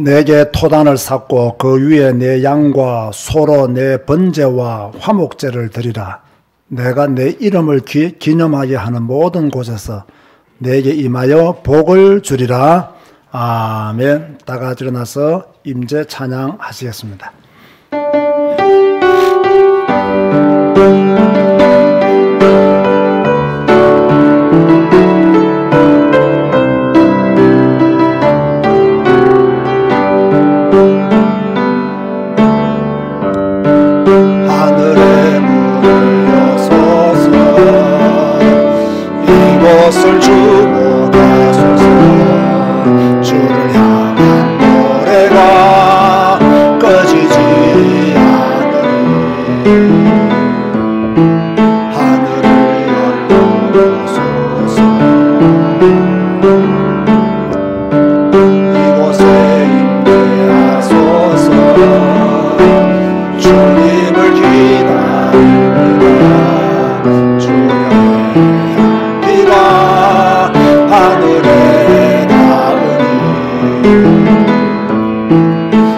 내게 토단을 쌓고 그 위에 내 양과 소로 내 번제와 화목제를 드리라. 내가 내 이름을 기념하게 하는 모든 곳에서 내게 임하여 복을 주리라. 아멘. 다 같이 일어나서 임재 찬양하시겠습니다. 이곳을 주고 가소서. 주를 향한 노래가 꺼지지 않으리. 하늘을 열어보소서. 이곳에 임재하소서. 주님을 기다립니다. 주님의 하늘에 닿으니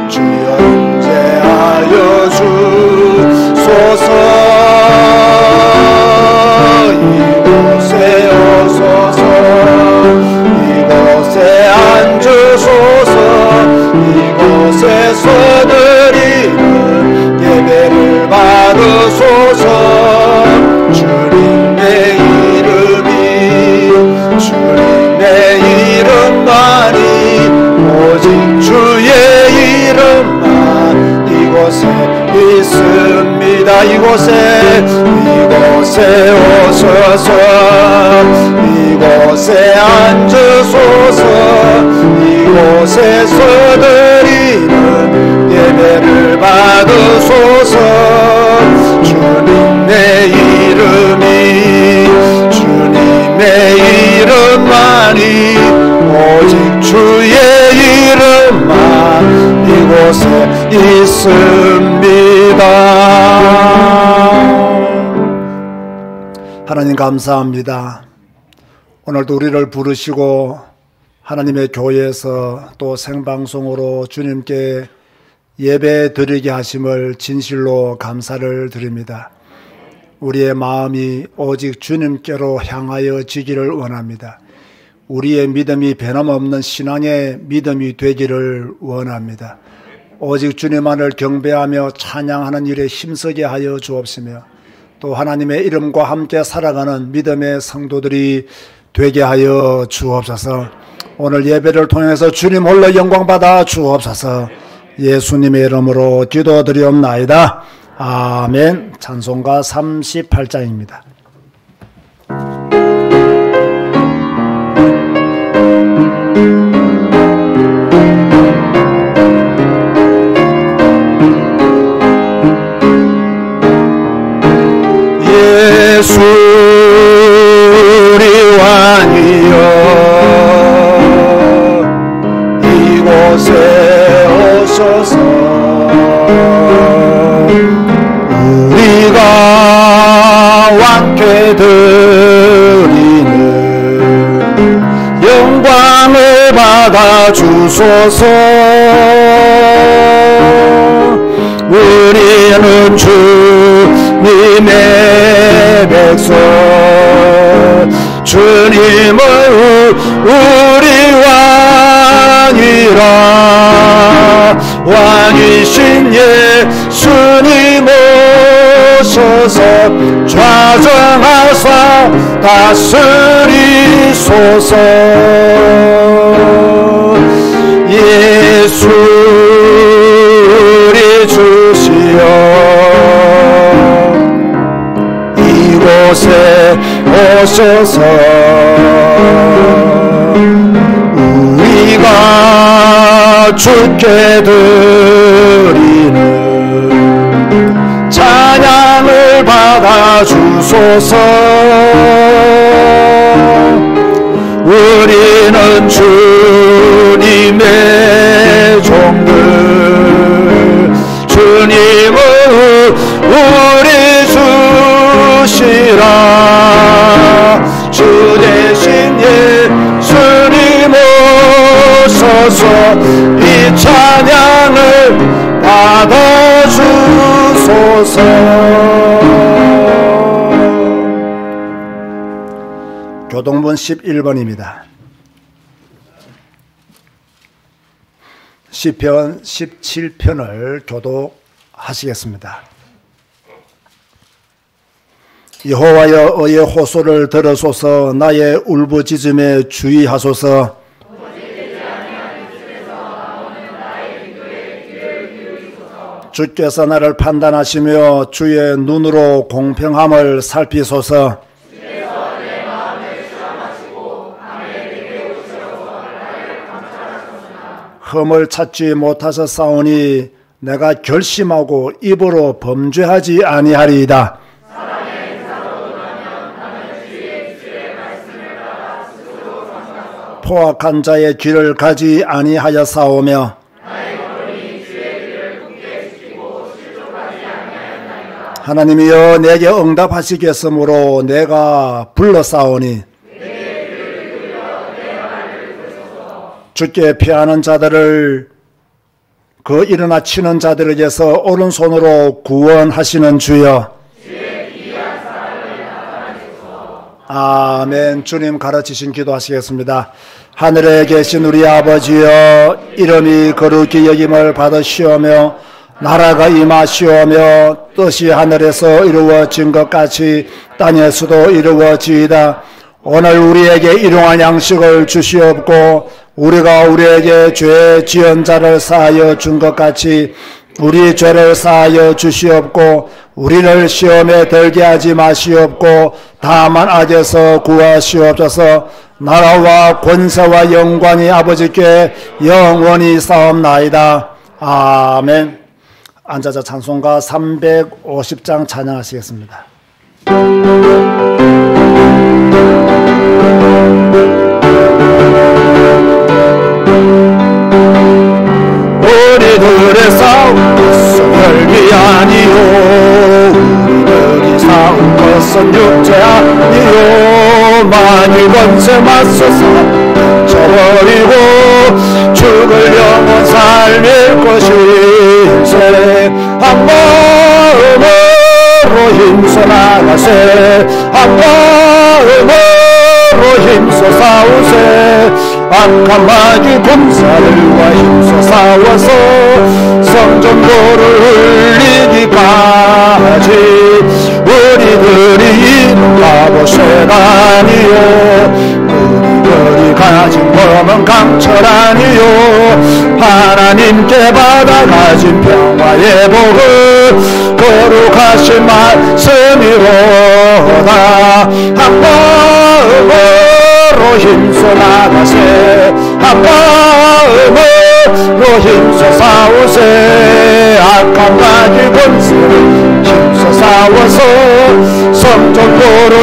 주여 임재하여 주소서. 이곳에 오소서. 이곳에 앉으소서. 이곳에서 드리는 예배를 받으소서. 주님의 주님의 이름만이 오직 주의 이름만 이곳에 있습니다. 이곳에 오소서. 이곳에 앉으소서. 이곳에서 드리는 예배를 받으소서. 주님의 이름이 주님의 이름만이 오직 주의 이름만 이곳에 있습니다. 하나님 감사합니다. 오늘도 우리를 부르시고 하나님의 교회에서 또 생방송으로 주님께 예배 드리게 하심을 진실로 감사를 드립니다. 우리의 마음이 오직 주님께로 향하여 지기를 원합니다. 우리의 믿음이 변함없는 신앙의 믿음이 되기를 원합니다. 오직 주님만을 경배하며 찬양하는 일에 힘쓰게 하여 주옵시며 또 하나님의 이름과 함께 살아가는 믿음의 성도들이 되게 하여 주옵소서. 오늘 예배를 통해서 주님 홀로 영광받아 주옵소서. 예수님의 이름으로 기도드리옵나이다. 아멘. 찬송가 38장입니다. 예수 우리 왕이여 이곳에 오소서. 우리가 왕께 드리는 영광을 받아 주소서. 우리는 주님의 백성 주님을 우리 왕이라. 왕이신 예수님 오셔서 좌정하사 다스리소서. 예수 우리 주시여 이곳에 오셔서 우리가 주께 드리는 찬양을 받아 주소서. 우리는 주님의 종들 주님을 우리 주시라. 주 대신 예수님 오셔서 이 찬양 주소서. 교동본 11번입니다. 시편 17편을 교독하시겠습니다. 여호와여, 의의 호소를 들으소서. 나의 울부짖음에 주의하소서. 주께서 나를 판단하시며 주의 눈으로 공평함을 살피소서. 흠을 찾지 못하셨사오니 내가 결심하고 입으로 범죄하지 아니하리이다. 포악한 자의 길을 가지 아니하였사오며 하나님이여 내게 응답하시겠으므로 내가 불러싸오니 주께 피하는 자들을 그 일어나 치는 자들에게서 오른손으로 구원하시는 주여. 아멘. 주님 가르치신 기도하시겠습니다. 하늘에 계신 우리 아버지여, 이름이 거룩히 여김을 받으시오며 나라가 임하시오며 뜻이 하늘에서 이루어진 것 같이 땅에서도 이루어지이다. 오늘 우리에게 일용할 양식을 주시옵고 우리가 우리에게 죄 지은 자를 사하여 준 것 같이 우리 죄를 사하여 주시옵고 우리를 시험에 들게 하지 마시옵고 다만 악에서 구하시옵소서. 나라와 권세와 영광이 아버지께 영원히 싸움나이다. 아멘. 앉아서 찬송가 350장 찬양하시겠습니다. 우리들의 싸움 것은 혈기 아니요, 우리들이 싸운 것은 육체 아니요. 만일 권세 맞서서 쳐버리고 죽을 영혼 살릴 것일세. 한 마음으로 힘써 나가세. 한 마음으로 힘써 싸우세. 악한 마귀 군사들과 힘써 싸워서 성전도를 흘리기까지 우리들이 이루가보세 아니요, 우리들이 가진 검은 강철 아니요, 하나님께 받아 가진 평화의 복을 거룩하신 말씀이로다. 한 마음으로 힘써 나가세. 한 마음으로 힘써 싸우세. 악한 마귀 권세를 힘써 싸워서 성전도를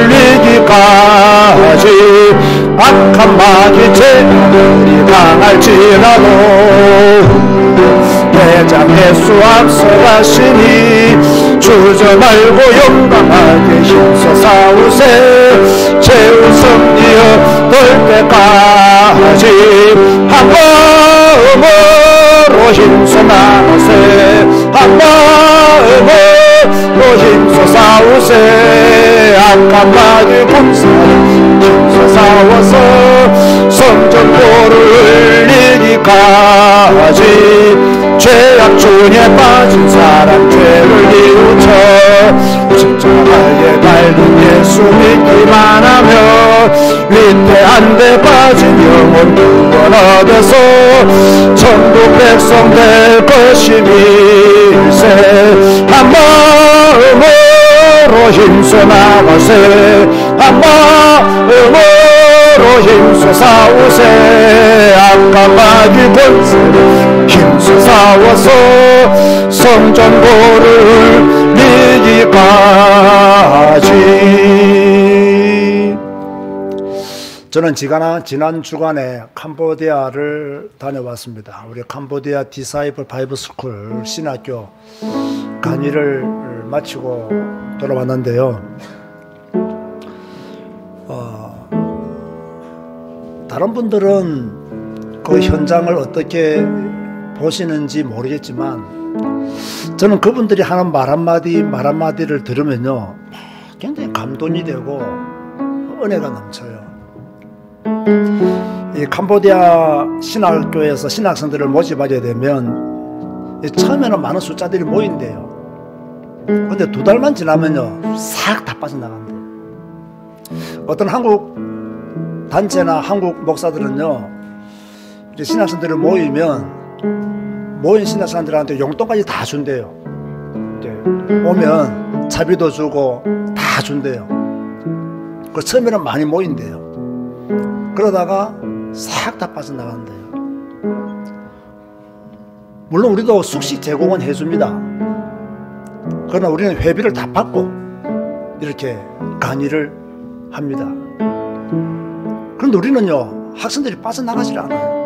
흘리기까지. 악한 마귀 죄들이 강할지라도 대장 예수 앞서가시니 주저 말고 용감하게 힘써 싸우세. 최후 승리 얻을 때까지 한 마음으로 힘써 나가세. 한 마음으로 힘써 싸우세. 악한 마귀 군사를 힘써 싸워서 성전도를 흘리기까지. 죄악 중에 빠진 사람 죄를 뉘우쳐 십자가에 달린 예수 믿기만 하면 위태한 데 빠진 영혼 구원 얻어서 천국 백성 될 것임일세. 한 마음으로 힘써 나가세. 한 마음으로 힘써 싸우세. 악한 마귀 권세를 힘써 싸워서 성전도를 이기까지. 저는 지난 주간에 캄보디아를 다녀왔습니다. 우리 캄보디아 디사이플 바이블 스쿨 신학교 강의를 마치고 돌아왔는데요. 다른 분들은 그 현장을 어떻게 보시는지 모르겠지만 저는 그분들이 하는 말 한마디를 들으면요, 굉장히 감동이 되고 은혜가 넘쳐요. 이 캄보디아 신학교에서 신학생들을 모집하게 되면 처음에는 많은 숫자들이 모인대요. 근데 2달만 지나면요, 싹 다 빠져나간대요. 어떤 한국 단체나 한국 목사들은요, 이제 신학생들을 모인 신학생들한테 용돈까지 다 준대요. 오면 차비도 주고 다 준대요. 그 처음에는 많이 모인대요. 그러다가 싹 다 빠져나간대요. 물론 우리도 숙식 제공은 해줍니다. 그러나 우리는 회비를 다 받고 이렇게 강의를 합니다. 그런데 우리는요, 학생들이 빠져나가질 않아요.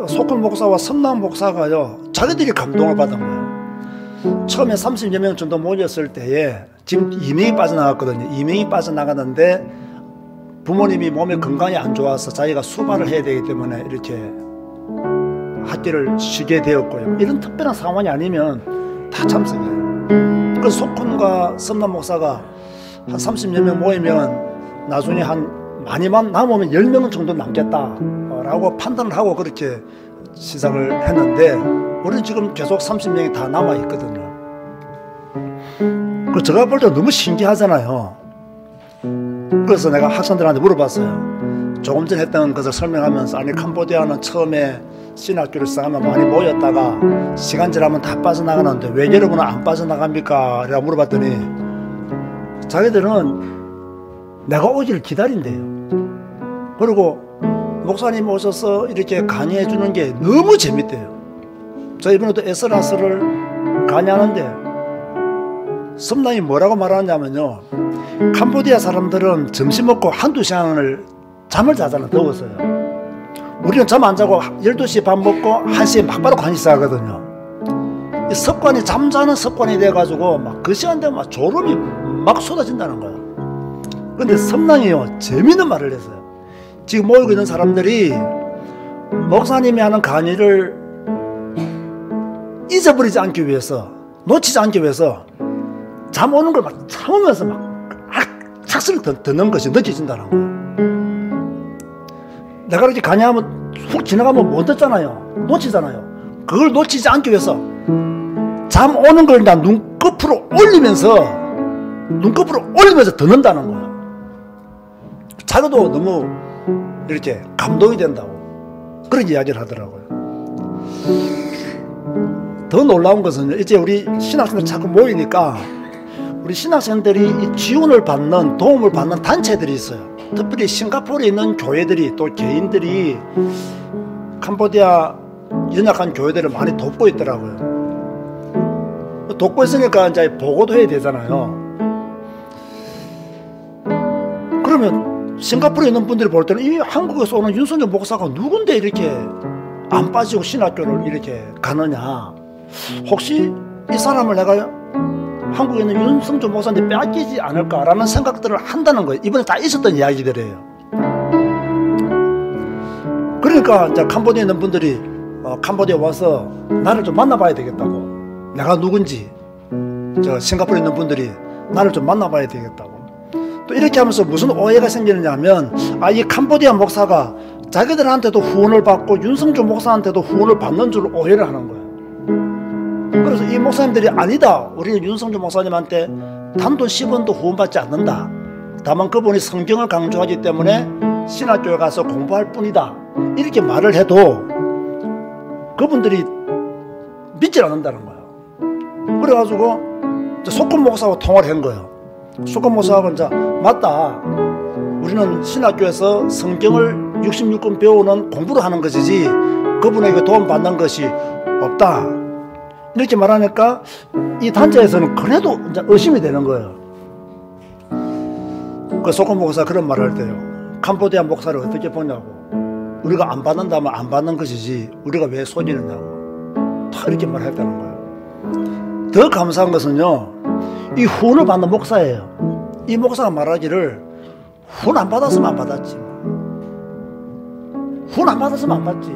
소큰 목사와 섬남 목사가요, 자기들이 감동을 받은 거예요. 처음에 30여 명 정도 모였을 때에 지금 2명이 빠져나갔거든요. 2명이 빠져나갔는데 부모님이 몸에 건강이 안 좋아서 자기가 수발을 해야 되기 때문에 이렇게 학교를 쉬게 되었고요. 이런 특별한 상황이 아니면 다 참석해요. 그래서 소큰과 섬남 목사가 한 30여 명 모이면 나중에 많이만 남으면 10명 정도 남겠다라고 판단을 하고 그렇게 시작을 했는데, 우리는 지금 계속 30명이 다 남아 있거든요. 그 제가 볼 때 너무 신기하잖아요. 그래서 내가 학생들한테 물어봤어요. 조금 전에 했던 것을 설명하면서, 아니 캄보디아는 처음에 신학교를 시작하면 많이 모였다가 시간 지나면 다 빠져나가는데 왜 여러분은 안 빠져나갑니까? 라고 물어봤더니 자기들은 내가 오기를 기다린대요. 그리고 목사님 오셔서 이렇게 강의해 주는 게 너무 재밌대요. 저 이번에도 에스라스를 강의하는데 섬남이 뭐라고 말하냐면요, 캄보디아 사람들은 점심 먹고 한두 시간을 잠을 자잖아, 더워서요. 우리는 잠 안 자고 12시에 밥 먹고 1시에 막 바로 강의 시작하거든요. 이 습관이, 잠자는 습관이 돼가지고 막 그 시간 되면 막 졸음이 막 쏟아진다는 거예요. 근데 섬남이요, 재밌는 말을 했어요. 지금 모이고 있는 사람들이 목사님이 하는 강의를 잊어버리지 않기 위해서, 놓치지 않기 위해서 잠 오는 걸 막 참으면서 막 착슬 듣는 것이 느껴진다는 거예요. 내가 이렇게 강의하면 훅 지나가면 못 듣잖아요. 놓치잖아요. 그걸 놓치지 않기 위해서 잠 오는 걸 그냥 눈꺼풀로 올리면서 듣는다는 거예요. 자기도 너무 이렇게 감동이 된다고 그런 이야기를 하더라고요. 더 놀라운 것은 이제 우리 신학생들 자꾸 모이니까 우리 신학생들이 이 지원을 받는, 도움을 받는 단체들이 있어요. 특별히 싱가포르에 있는 교회들이, 또 개인들이 캄보디아 연약한 교회들을 많이 돕고 있더라고요. 돕고 있으니까 이제 보고도 해야 되잖아요. 그러면 싱가포르에 있는 분들이 볼 때는 이 한국에서 오는 윤선정 목사가 누군데 이렇게 안 빠지고 신학교를 이렇게 가느냐, 혹시 이 사람을 내가 한국에 있는 윤성조 목사한테 빼앗기지 않을까라는 생각들을 한다는 거예요. 이번에 다 있었던 이야기들이에요. 그러니까 이제 캄보디아에 있는 분들이 캄보디아 와서 나를 좀 만나봐야 되겠다고, 내가 누군지 저 싱가포르에 있는 분들이 나를 좀 만나봐야 되겠다고. 또 이렇게 하면서 무슨 오해가 생기느냐 하면, 이 캄보디아 목사가 자기들한테도 후원을 받고 윤성조 목사한테도 후원을 받는 줄 오해를 하는 거예요. 그래서 이 목사님들이 아니다, 우리는 윤성조 목사님한테 단돈 10원도 후원받지 않는다, 다만 그분이 성경을 강조하기 때문에 신학교에 가서 공부할 뿐이다, 이렇게 말을 해도 그분들이 믿질 않는다는 거예요. 그래가지고 소큰 목사하고 통화를 한 거예요. 소큰 목사하고 이제, 맞다, 우리는 신학교에서 성경을 66권 배우는 공부를 하는 것이지 그분에게 도움받는 것이 없다, 이렇게 말하니까 이 단체에서는 그래도 이제 의심이 되는 거예요. 그 소큰 목사가 그런 말을 할 때요, 캄보디아 목사를 어떻게 보냐고, 우리가 안 받는다면 안 받는 것이지 우리가 왜 손이느냐고 다 이렇게 말했다는 거예요. 더 감사한 것은요, 이 후원을 받는 목사예요. 이 목사가 말하기를, 후원 안 받았으면 안 받았지, 후원 안 받았으면 안 받지,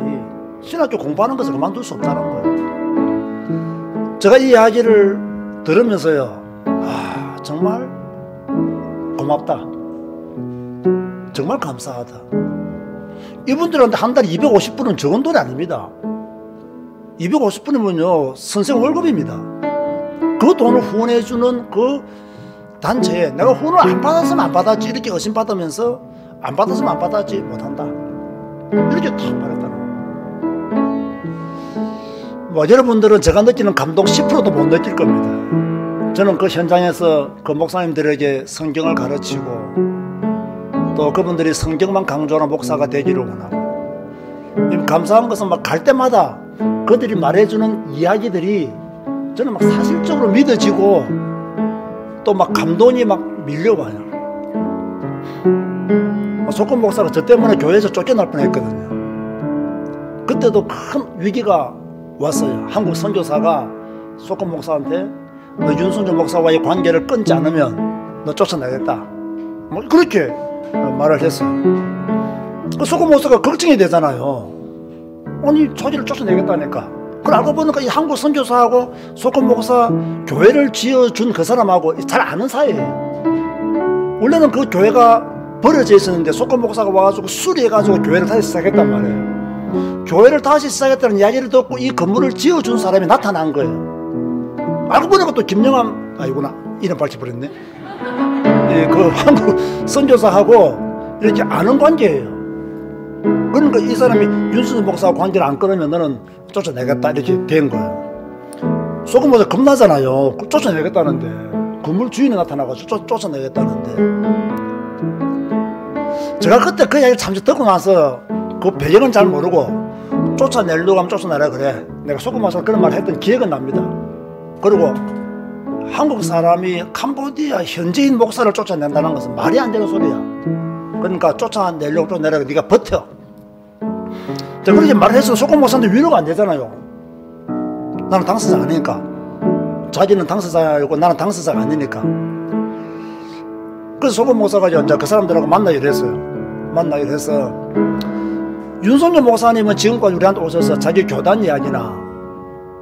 신학교 공부하는 것을 그만둘 수 없다는 거예요. 제가 이 이야기를 들으면서요, 아, 정말 고맙다, 정말 감사하다. 이분들한테 한 달에 250불은 적은 돈이 아닙니다. 250불이면요 선생 월급입니다. 그 돈을 후원해주는 그 단체에 내가 후원을 안 받았으면 안 받았지 이렇게 의심받으면서 안 받았으면 안 받았지 못한다 이렇게 탁 말했다는 거예요. 뭐 여러분들은 제가 느끼는 감동 10%도 못 느낄 겁니다. 저는 그 현장에서 그 목사님들에게 성경을 가르치고 또 그분들이 성경만 강조하는 목사가 되기를 원하고, 감사한 것은 막 갈 때마다 그들이 말해주는 이야기들이 저는 막 사실적으로 믿어지고 또 막 감동이 막 밀려와요. 소금 목사가 저 때문에 교회에서 쫓겨날 뻔했거든요. 그때도 큰 위기가 왔어요. 한국 선교사가 소금 목사한테 너 윤순주 목사와의 관계를 끊지 않으면 너 쫓아내겠다, 뭐 그렇게 말을 했어요. 그 소금 목사가 걱정이 되잖아요. 아니 자기를 쫓아내겠다니까. 그걸 알고 보니까 이 한국 선교사하고 소금 목사 교회를 지어준 그 사람하고 잘 아는 사이예요. 원래는 그 교회가 버려져 있었는데 소금 목사가 와가지고 수리해가지고 교회를 다시 시작했단 말이에요. 교회를 다시 시작했다는 이야기를 듣고 이 건물을 지어준 사람이 나타난 거예요. 알고 보니까 또 김영함, 아이구나 이름 밝혀버렸네. 예, 그 한국 선교사하고 이렇게 아는 관계예요. 그러니까 이 사람이 윤순수 목사와 관계를 안 끊으면 너는 쫓아내겠다 이렇게 된 거예요. 소금 목사 겁나잖아요. 쫓아내겠다는데, 건물 주인이 나타나가지고 쫓아내겠다는데. 제가 그때 그 이야기를 잠시 듣고 나서 그 배경은 잘 모르고 쫓아내려고 하면 쫓아내라 그래, 내가 소금 목사가 그런 말을 했던 기억은 납니다. 그리고 한국 사람이 캄보디아 현지인 목사를 쫓아낸다는 것은 말이 안 되는 소리야. 그러니까 쫓아내려고 쫓아내라, 네가 버텨. 그렇게 말해서 소금 목사한테 위로가 안 되잖아요. 나는 당사자가 아니니까. 자기는 당사자이고 나는 당사자가 아니니까. 그래서 소금 목사가 이제 그 사람들하고 만나기로 했어요. 만나기로 해서 윤석열 목사님은 지금까지 우리한테 오셔서 자기 교단 이야기나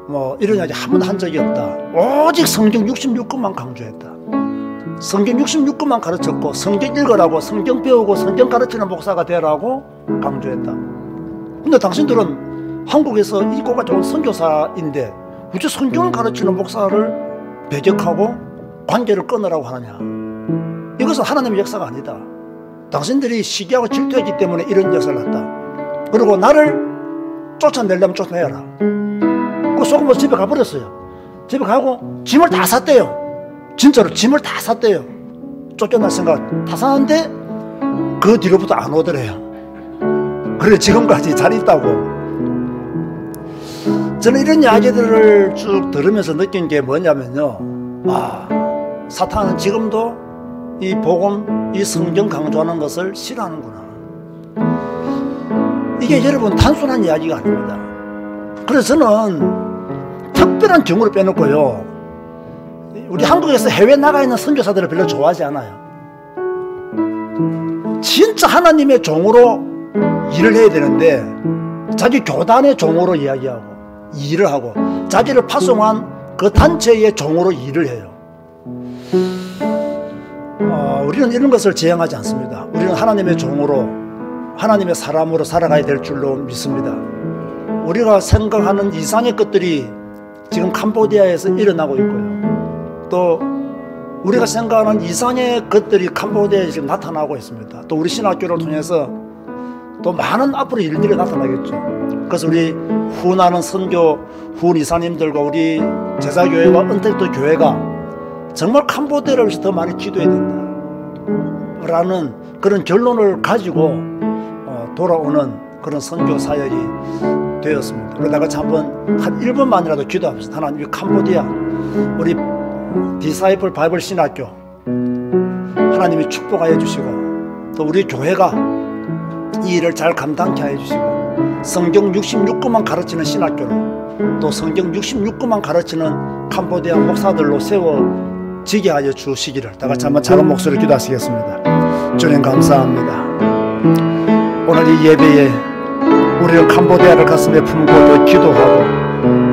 뭐 이런 이야기 한 번도 한 적이 없다. 오직 성경 66권만 강조했다. 성경 66권만 가르쳤고 성경 읽으라고, 성경 배우고 성경 가르치는 목사가 되라고 강조했다. 근데 당신들은 한국에서 이고가 좋은 선교사인데 어째 성경을 가르치는 목사를 배격하고 관계를 끊으라고 하느냐. 이것은 하나님의 역사가 아니다. 당신들이 시기하고 질투했기 때문에 이런 역사를 났다. 그리고 나를 쫓아내려면 쫓아내라. 그 소금 목사 집에 가버렸어요. 집에 가고 짐을 다 샀대요. 진짜로 짐을 다 샀대요. 쫓겨날 생각 다 샀는데 그 뒤로부터 안 오더래요. 그래 지금까지 잘 있다고. 저는 이런 이야기들을 쭉 들으면서 느낀 게 뭐냐면요, 아, 사탄은 지금도 이 복음, 이 성경 강조하는 것을 싫어하는구나. 이게 여러분 단순한 이야기가 아닙니다. 그래서 저는 특별한 경우를 빼놓고요, 우리 한국에서 해외 나가 있는 선교사들을 별로 좋아하지 않아요. 진짜 하나님의 종으로 일을 해야 되는데 자기 교단의 종으로 이야기하고 일을 하고 자기를 파송한 그 단체의 종으로 일을 해요. 우리는 이런 것을 지향하지 않습니다. 우리는 하나님의 종으로, 하나님의 사람으로 살아가야 될 줄로 믿습니다. 우리가 생각하는 이상의 것들이 지금 캄보디아에서 일어나고 있고요, 또 우리가 생각하는 이상의 것들이 캄보디아에 지금 나타나고 있습니다. 또 우리 신학교를 통해서 또 많은 앞으로 일들이 나타나겠죠. 그래서 우리 후원하는 선교 후원 이사님들과 우리 제자교회와 은택도 교회가 정말 캄보디아를 위해서 더 많이 기도해야 된다 라는 그런 결론을 가지고 돌아오는 그런 선교 사역이 되었습니다. 그러다 같이 한번 한 1분만이라도 기도합시다. 하나님, 캄보디아 우리 디사이플 바이블 신학교 하나님이 축복하여 주시고, 또 우리 교회가 이 일을 잘 감당케 하여 주시고, 성경 66권만 가르치는 신학교로, 또 성경 66권만 가르치는 캄보디아 목사들로 세워지게 하여 주시기를 다 같이 한번 작은 목소리로 기도하시겠습니다. 주님 감사합니다. 오늘 이 예배에 우리는 캄보디아를 가슴에 품고 더 기도하고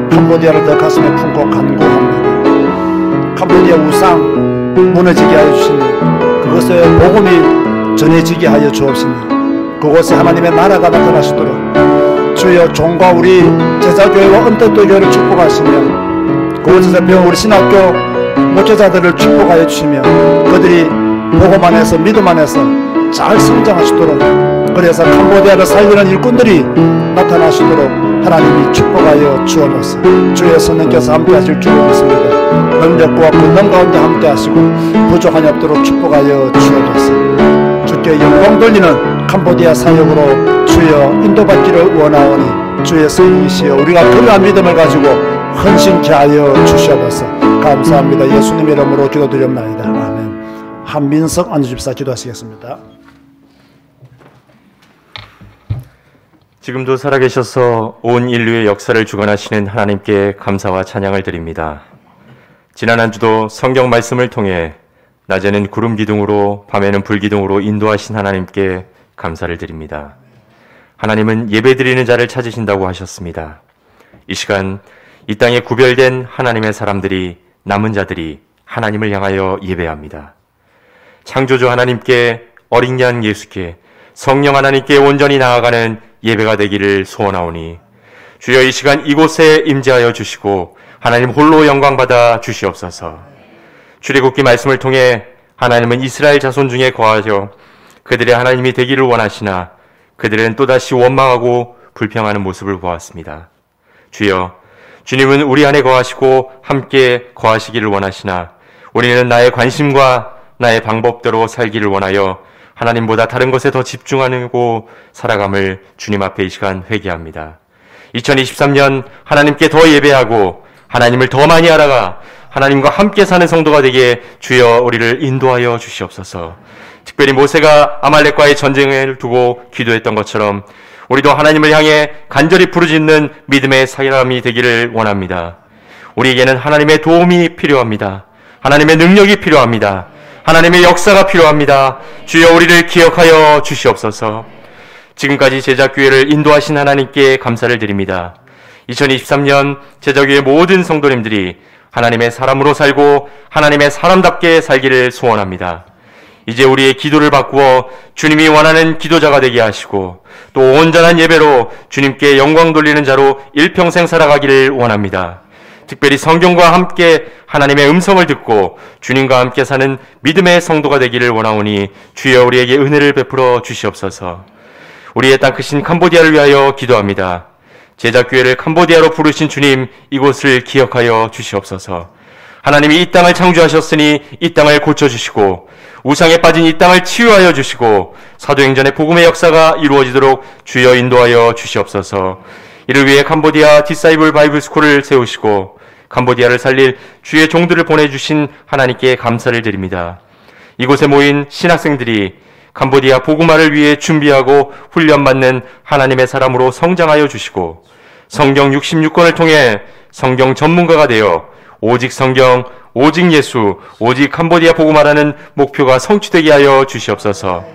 캄보디아를 더 가슴에 품고 간구합니다. 캄보디아 우상 무너지게 하여 주시니 그것에 복음이 전해지게 하여 주옵시니 그곳에 하나님의 나라가 나타나시도록 주여 종과 우리 제자교회와 언뜻도 교회를 축복하시며 그곳에서 배운 우리 신학교 목회자들을 축복하여 주시며 그들이 복음 안에서 믿음 안에서 잘 성장하시도록 그래서 캄보디아를 살리는 일꾼들이 나타나시도록 하나님이 축복하여 주옵소서. 주의 성령께서 함께 하실 줄 믿습니다. 능력과 권능 가운데 함께 하시고 부족함이 없도록 축복하여 주옵소서. 주께 영광 돌리는 캄보디아 사역으로 주여 인도받기를 원하오니 주의 성령이시여 우리가 그러한 믿음을 가지고 헌신케 하여 주시옵소서. 감사합니다. 예수님 이름으로 기도드립니다. 아멘. 한민석 안주집사 기도하시겠습니다. 지금도 살아계셔서 온 인류의 역사를 주관하시는 하나님께 감사와 찬양을 드립니다. 지난 한 주도 성경 말씀을 통해 낮에는 구름 기둥으로 밤에는 불 기둥으로 인도하신 하나님께 감사를 드립니다. 하나님은 예배드리는 자를 찾으신다고 하셨습니다. 이 시간 이 땅에 구별된 하나님의 사람들이 남은 자들이 하나님을 향하여 예배합니다. 창조주 하나님께 어린 양 예수께 성령 하나님께 온전히 나아가는 예배가 되기를 소원하오니 주여 이 시간 이곳에 임재하여 주시고 하나님 홀로 영광받아 주시옵소서. 출애굽기 말씀을 통해 하나님은 이스라엘 자손 중에 거하여 그들의 하나님이 되기를 원하시나 그들은 또다시 원망하고 불평하는 모습을 보았습니다. 주여 주님은 우리 안에 거하시고 함께 거하시기를 원하시나 우리는 나의 관심과 나의 방법대로 살기를 원하여 하나님보다 다른 것에 더 집중하고 살아감을 주님 앞에 이 시간 회개합니다. 2023년 하나님께 더 예배하고 하나님을 더 많이 알아가 하나님과 함께 사는 성도가 되게 주여 우리를 인도하여 주시옵소서. 특별히 모세가 아말렉과의 전쟁을 두고 기도했던 것처럼 우리도 하나님을 향해 간절히 부르짖는 믿음의 사람이 되기를 원합니다. 우리에게는 하나님의 도움이 필요합니다. 하나님의 능력이 필요합니다. 하나님의 역사가 필요합니다. 주여 우리를 기억하여 주시옵소서. 지금까지 제자교회를 인도하신 하나님께 감사를 드립니다. 2023년 제자교회 모든 성도님들이 하나님의 사람으로 살고 하나님의 사람답게 살기를 소원합니다. 이제 우리의 기도를 바꾸어 주님이 원하는 기도자가 되게 하시고 또 온전한 예배로 주님께 영광 돌리는 자로 일평생 살아가기를 원합니다. 특별히 성경과 함께 하나님의 음성을 듣고 주님과 함께 사는 믿음의 성도가 되기를 원하오니 주여 우리에게 은혜를 베풀어 주시옵소서. 우리의 땅 크신 캄보디아를 위하여 기도합니다. 제자교회를 캄보디아로 부르신 주님 이곳을 기억하여 주시옵소서. 하나님이 이 땅을 창조하셨으니 이 땅을 고쳐주시고 우상에 빠진 이 땅을 치유하여 주시고 사도행전의 복음의 역사가 이루어지도록 주여 인도하여 주시옵소서. 이를 위해 캄보디아 디사이블 바이블 스쿨을 세우시고 캄보디아를 살릴 주의 종들을 보내주신 하나님께 감사를 드립니다. 이곳에 모인 신학생들이 캄보디아 복음화를 위해 준비하고 훈련받는 하나님의 사람으로 성장하여 주시고 성경 66권을 통해 성경 전문가가 되어 오직 성경, 오직 예수, 오직 캄보디아 복음화라는 목표가 성취되게 하여 주시옵소서.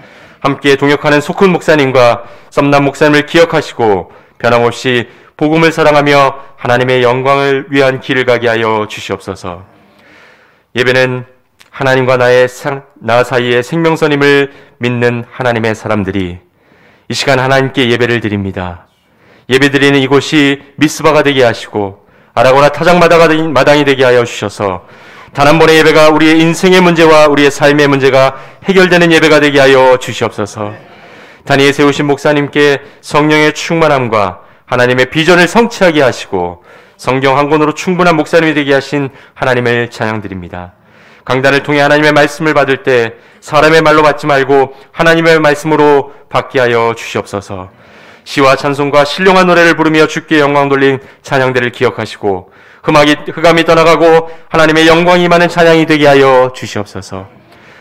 함께 동역하는 소큰 목사님과 썸남 목사님을 기억하시고 변함없이 복음을 사랑하며 하나님의 영광을 위한 길을 가게 하여 주시옵소서. 예배는 하나님과 나 사이의 생명선임을 믿는 하나님의 사람들이 이 시간 하나님께 예배를 드립니다. 예배드리는 이곳이 미스바가 되게 하시고 아라고나 타작마당이 되게 하여 주셔서 단 한 번의 예배가 우리의 인생의 문제와 우리의 삶의 문제가 해결되는 예배가 되게 하여 주시옵소서. 단위에 세우신 목사님께 성령의 충만함과 하나님의 비전을 성취하게 하시고 성경 한 권으로 충분한 목사님이 되게 하신 하나님을 찬양드립니다. 강단을 통해 하나님의 말씀을 받을 때 사람의 말로 받지 말고 하나님의 말씀으로 받게 하여 주시옵소서. 시와 찬송과 신령한 노래를 부르며 주께 영광 돌린 찬양대를 기억하시고 흑암이 떠나가고 하나님의 영광이 임하는 찬양이 되게 하여 주시옵소서.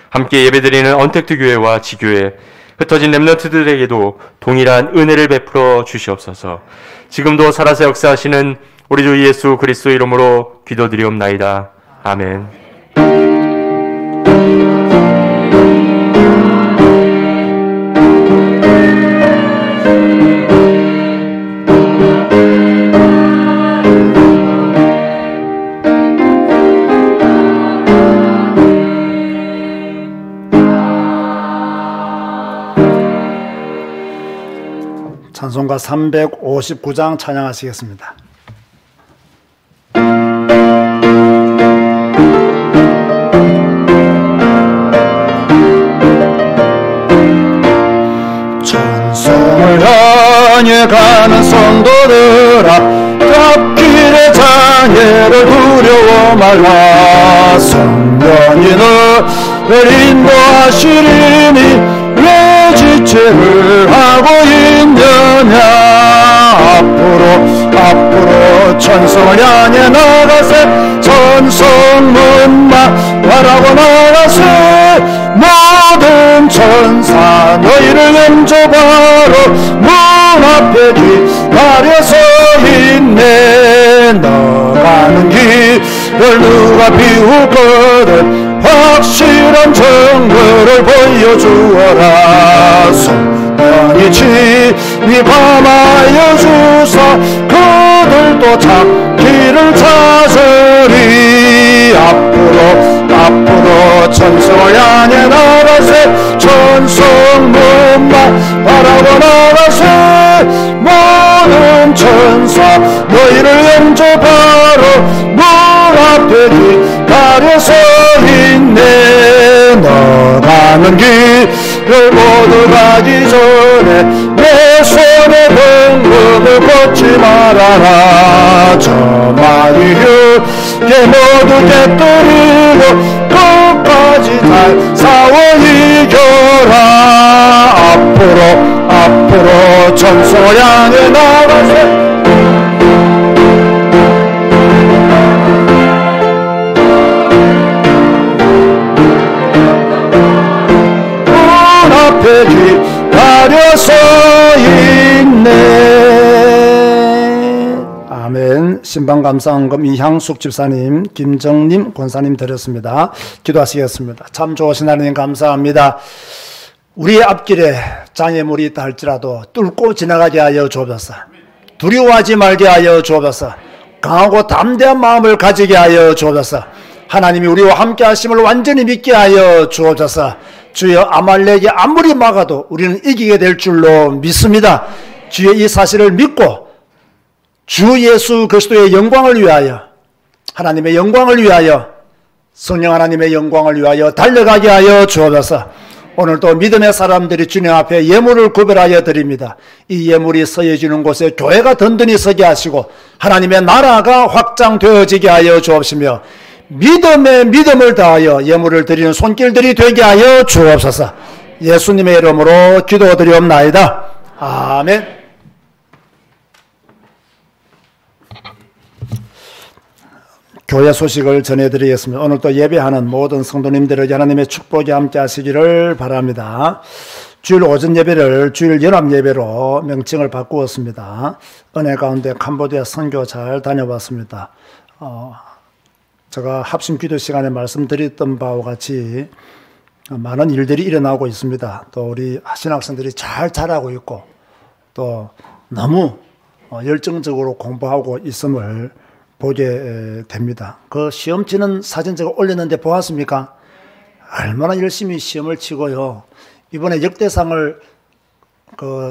함께 예배드리는 언택트 교회와 지교회 흩어진 렘넌트들에게도 동일한 은혜를 베풀어 주시옵소서. 지금도 살아서 역사하시는 우리 주 예수 그리스도 이름으로 기도드리옵나이다. 아멘. 찬송가 359장 찬양하시겠습니다. 천성을 향해 가는 성도들아, 앞길의 장애를 두려워 말라. 성령이 너를 인도하시리니 왜 지체를 하고 있느냐. 앞으로 천성을 향해 나가세. 천성문만 바라고 나가세. 모든 천사 너희를 영접하러 문 앞에 기다려 서 있네. 너 가는 길을 누가 비우거든 확실한 정보를 보여주어라. 성령이 친히 감하여 주사 그들도 참 길을 찾으리. 앞으로 천성을 향해 나가세. 천성문만 바라고 나가세. 모든 천사 너희를 영접하러 문 앞에 기다려 서 있네. 너 가는 길을 모두 가기 전에 내 손에 등급을 걷지 말아라. 저 많이 휴게 모두 깨뜨리고 끝까지 잘 싸워 이겨라. 앞으로 천성을 향해 나가세. 기다려 서 있네. 아멘. 신방감사원금 이향숙 집사님, 김정님 권사님 드렸습니다. 기도하시겠습니다. 참 좋으신 하나님 감사합니다. 우리의 앞길에 장애물이 있다 할지라도 뚫고 지나가게 하여 주옵소서. 두려워하지 말게 하여 주옵소서. 강하고 담대한 마음을 가지게 하여 주옵소서. 하나님이 우리와 함께 하심을 완전히 믿게 하여 주옵소서. 주여, 아말렉이 아무리 막아도 우리는 이기게 될 줄로 믿습니다. 주의 이 사실을 믿고 주 예수 그리스도의 영광을 위하여, 하나님의 영광을 위하여, 성령 하나님의 영광을 위하여 달려가게 하여 주옵소서. 오늘도 믿음의 사람들이 주님 앞에 예물을 구별하여 드립니다. 이 예물이 서여지는 곳에 교회가 든든히 서게 하시고 하나님의 나라가 확장되어지게 하여 주옵시며 믿음의 믿음을 다하여 예물을 드리는 손길들이 되게 하여 주옵소서. 예수님의 이름으로 기도드리옵나이다. 아멘. 교회 소식을 전해드리겠습니다. 오늘 또 예배하는 모든 성도님들에게 하나님의 축복이 함께 하시기를 바랍니다. 주일 오전 예배를 주일 연합 예배로 명칭을 바꾸었습니다. 은혜 가운데 캄보디아 선교 잘 다녀왔습니다. 제가 합심 기도 시간에 말씀드렸던 바와 같이 많은 일들이 일어나고 있습니다. 또 우리 신학생들이 잘 자라고 있고 또 너무 열정적으로 공부하고 있음을 보게 됩니다. 그 시험 치는 사진 제가 올렸는데 보았습니까? 얼마나 열심히 시험을 치고요. 이번에 역대상을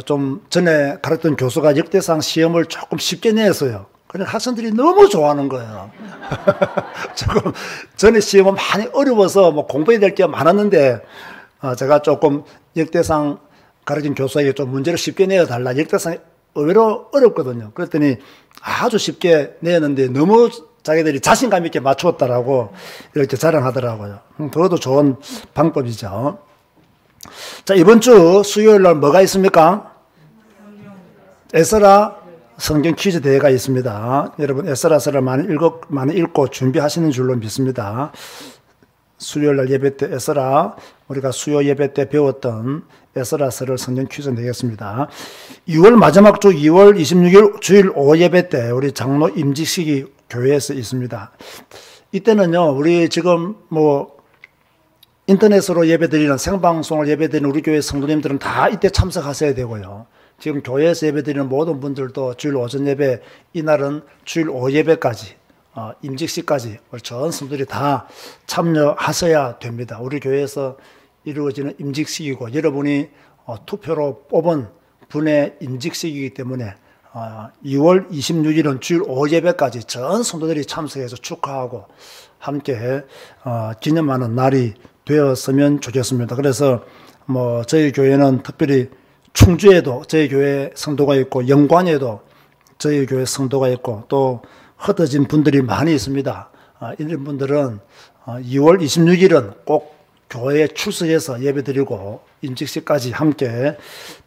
좀 전에 가르쳤던 교수가 역대상 시험을 조금 쉽게 냈어요. 그러니까 학생들이 너무 좋아하는 거예요. 조금 전에 시험은 많이 어려워서 공부해야 될 게 많았는데 제가 조금 역대상 가르친 교수에게 좀 문제를 쉽게 내어달라. 역대상이 의외로 어렵거든요. 그랬더니 아주 쉽게 내었는데 너무 자기들이 자신감 있게 맞추었다라고 이렇게 자랑하더라고요. 그것도 좋은 방법이죠. 자, 이번 주 수요일 날 뭐가 있습니까? 에스라 성경 퀴즈 대회가 있습니다. 여러분 에스라서를 많이 읽고 준비하시는 줄로 믿습니다. 수요일 날 예배 때 에스라, 우리가 수요 예배 때 배웠던 에스라서를 성경 퀴즈 내겠습니다. 2월 마지막 주 2월 26일 주일 오후 예배 때 우리 장로 임직식이 교회에서 있습니다. 이때는요, 우리 지금 인터넷으로 예배드리는 생방송을 예배드리는 우리 교회 성도님들은 다 이때 참석하셔야 되고요. 지금 교회에서 예배드리는 모든 분들도 주일 오전 예배, 이날은 주일 오후 예배까지 임직식까지 전 성도들이 다 참여하셔야 됩니다. 우리 교회에서 이루어지는 임직식이고 여러분이 투표로 뽑은 분의 임직식이기 때문에 2월 26일은 주일 오예배까지 전 성도들이 참석해서 축하하고 함께 기념하는 날이 되었으면 좋겠습니다. 그래서 저희 교회는 특별히 충주에도 저희 교회 성도가 있고 영광에도 저희 교회 성도가 있고 또 흩어진 분들이 많이 있습니다. 이런 분들은 2월 26일은 꼭 교회에 출석해서 예배드리고 임직식까지 함께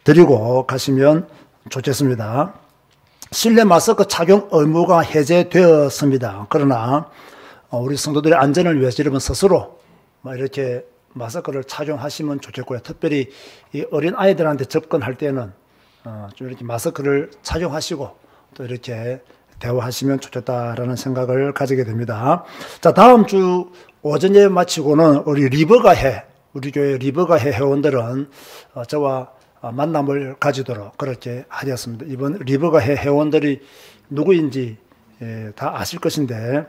드리고 가시면 좋겠습니다. 실내 마스크 착용 의무가 해제되었습니다. 그러나 우리 성도들의 안전을 위해서 여러분 스스로 이렇게 마스크를 착용하시면 좋겠고요. 특별히 이 어린 아이들한테 접근할 때는 좀 이렇게 마스크를 착용하시고 또 이렇게 대화하시면 좋겠다라는 생각을 가지게 됩니다. 자, 다음 주 오전 예배 마치고는 우리 리버가해, 우리 교회 리버가해 회원들은 저와 만남을 가지도록 그렇게 하였습니다. 이번 리버가해 회원들이 누구인지 다 아실 것인데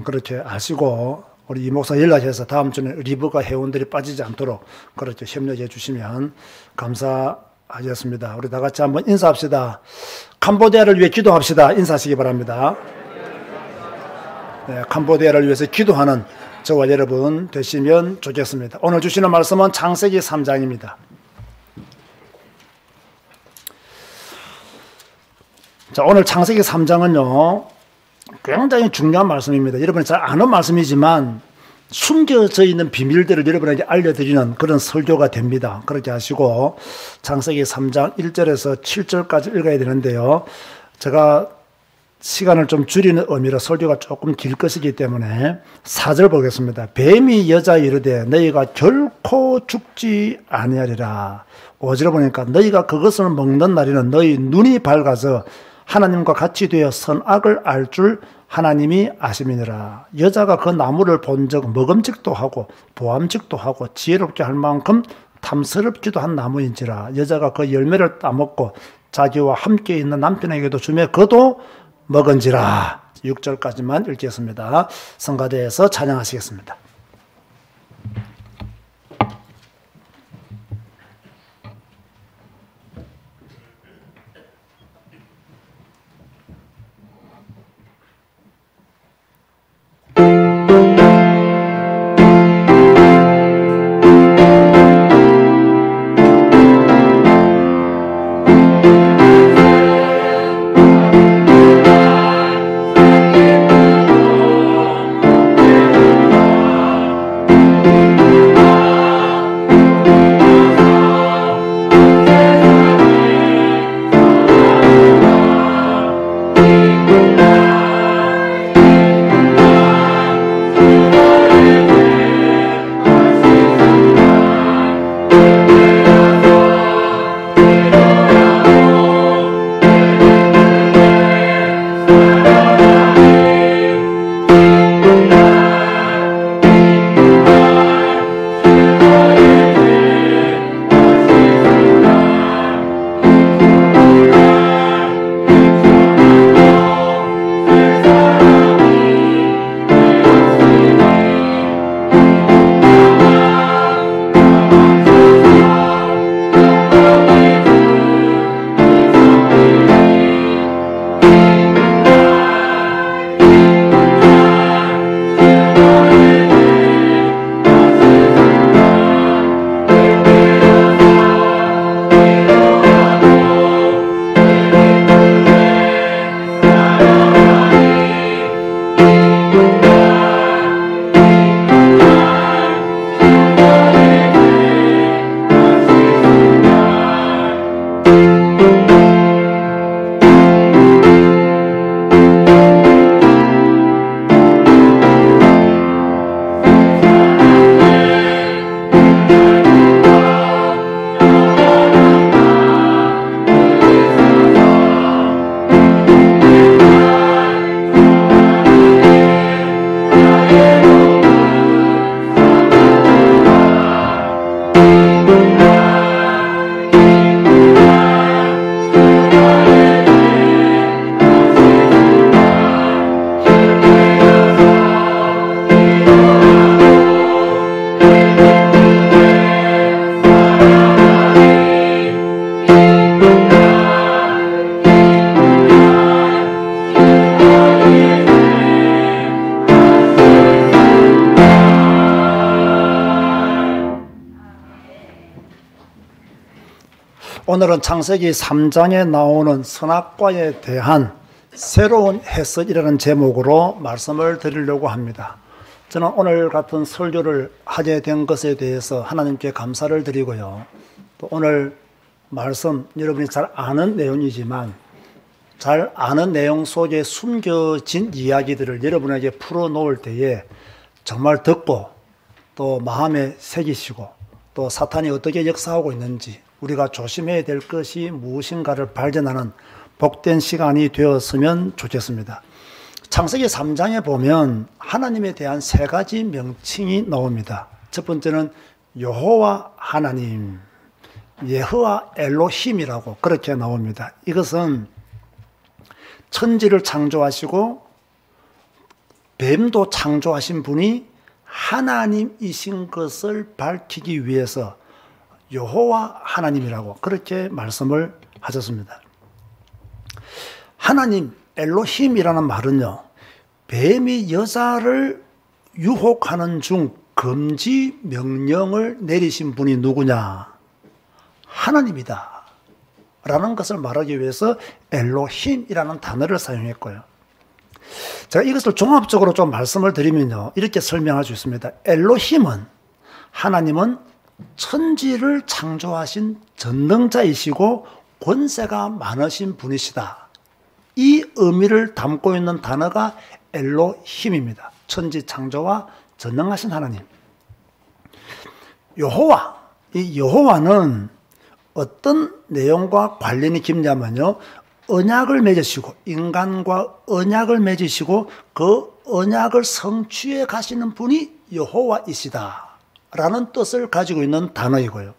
그렇게 아시고 우리 이 목사 연락해서 다음 주에 리버가 회원들이 빠지지 않도록 그렇게 협력해 주시면 감사하겠습니다. 우리 다 같이 한번 인사합시다. 캄보디아를 위해 기도합시다. 인사하시기 바랍니다. 네, 캄보디아를 위해서 기도하는 저와 여러분 되시면 좋겠습니다. 오늘 주시는 말씀은 창세기 3장입니다. 자, 오늘 창세기 3장은요, 굉장히 중요한 말씀입니다. 여러분이 잘 아는 말씀이지만 숨겨져 있는 비밀들을 여러분에게 알려드리는 그런 설교가 됩니다. 그렇게 하시고 창세기 3장 1절에서 7절까지 읽어야 되는데요. 제가 시간을 좀 줄이는 의미로 설교가 조금 길 것이기 때문에 4절 보겠습니다. 뱀이 여자에 이르되 너희가 결코 죽지 아니하리라. 5절을 보니까 너희가 그것을 먹는 날에는 너희 눈이 밝아서 하나님과 같이 되어 선악을 알 줄 하나님이 아심이니라. 여자가 그 나무를 본 적 먹음직도 하고 보암직도 하고 지혜롭게 할 만큼 탐스럽기도 한 나무인지라. 여자가 그 열매를 따먹고 자기와 함께 있는 남편에게도 주매 그도 먹은지라. 6절까지만 읽겠습니다. 성가대에서 찬양하시겠습니다. 오늘은 창세기 3장에 나오는 선악과에 대한 새로운 해석이라는 제목으로 말씀을 드리려고 합니다. 저는 오늘 같은 설교를 하게 된 것에 대해서 하나님께 감사를 드리고요. 또 오늘 말씀 여러분이 잘 아는 내용이지만 잘 아는 내용 속에 숨겨진 이야기들을 여러분에게 풀어놓을 때에 정말 듣고 또 마음에 새기시고 또 사탄이 어떻게 역사하고 있는지 우리가 조심해야 될 것이 무엇인가를 발견하는 복된 시간이 되었으면 좋겠습니다. 창세기 3장에 보면 하나님에 대한 세 가지 명칭이 나옵니다. 첫 번째는 여호와 하나님, 예호와 엘로힘이라고 그렇게 나옵니다. 이것은 천지를 창조하시고 뱀도 창조하신 분이 하나님이신 것을 밝히기 위해서 여호와 하나님이라고 그렇게 말씀을 하셨습니다. 하나님 엘로힘이라는 말은요, 뱀이 여자를 유혹하는 중 금지 명령을 내리신 분이 누구냐? 하나님이다 라는 것을 말하기 위해서 엘로힘이라는 단어를 사용했고요. 제가 이것을 종합적으로 좀 말씀을 드리면요, 이렇게 설명할 수 있습니다. 엘로힘은, 하나님은 천지를 창조하신 전능자이시고 권세가 많으신 분이시다. 이 의미를 담고 있는 단어가 엘로힘입니다. 천지 창조와 전능하신 하나님. 여호와, 이 여호와는 어떤 내용과 관련이 깊냐면요, 언약을 맺으시고 인간과 언약을 맺으시고 그 언약을 성취해 가시는 분이 여호와이시다 라는 뜻을 가지고 있는 단어이고요.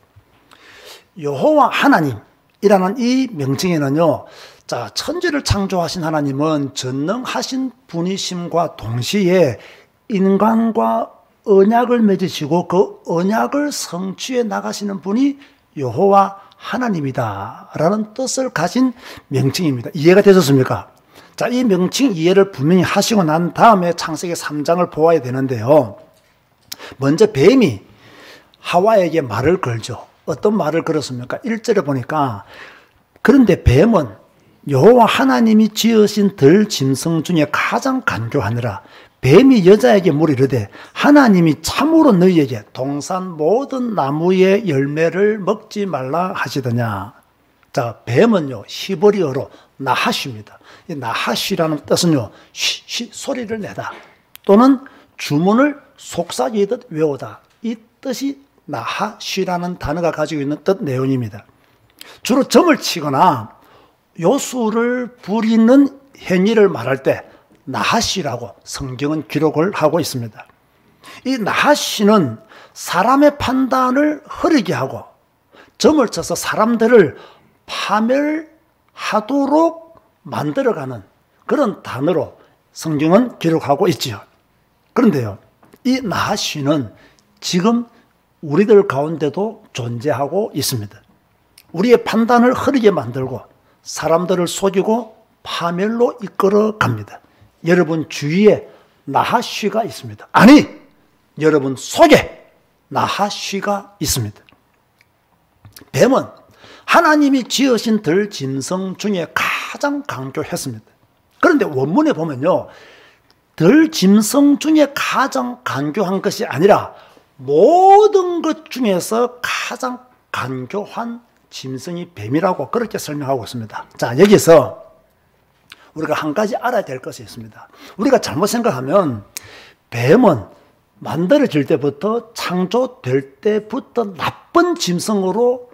여호와 하나님이라는 이 명칭에는요, 자, 천지를 창조하신 하나님은 전능하신 분이심과 동시에 인간과 언약을 맺으시고 그 언약을 성취해 나가시는 분이 여호와 하나님이다 라는 뜻을 가진 명칭입니다. 이해가 되셨습니까? 자, 이 명칭 이해를 분명히 하시고 난 다음에 창세기 3장을 보아야 되는데요, 먼저 뱀이 하와에게 말을 걸죠. 어떤 말을 걸었습니까? 1절에 보니까, 그런데 뱀은 여호와 하나님이 지으신 들 짐승 중에 가장 간교하느라 뱀이 여자에게 물으려되 하나님이 참으로 너희에게 동산 모든 나무의 열매를 먹지 말라 하시더냐. 자, 뱀은요, 히브리어로 나하쉬입니다. 이 나하쉬라는 뜻은요, 쉬 소리를 내다 또는 주문을 속삭이듯 외우다, 이 뜻이 나하쉬라는 단어가 가지고 있는 뜻 내용입니다. 주로 점을 치거나 요술을 부리는 행위를 말할 때 나하쉬라고 성경은 기록을 하고 있습니다. 이 나하쉬는 사람의 판단을 흐리게 하고 점을 쳐서 사람들을 파멸하도록 만들어가는 그런 단어로 성경은 기록하고 있지요. 그런데요, 이 나하쉬는 지금 우리들 가운데도 존재하고 있습니다. 우리의 판단을 흐리게 만들고 사람들을 속이고 파멸로 이끌어 갑니다. 여러분 주위에 나하쉬가 있습니다. 아니, 여러분 속에 나하쉬가 있습니다. 뱀은 하나님이 지으신 들 짐승 중에 가장 강교했습니다. 그런데 원문에 보면요, 들 짐승 중에 가장 간교한 것이 아니라 모든 것 중에서 가장 간교한 짐승이 뱀이라고 그렇게 설명하고 있습니다. 자, 여기서 우리가 한 가지 알아야 될 것이 있습니다. 우리가 잘못 생각하면 뱀은 만들어질 때부터, 창조될 때부터 나쁜 짐승으로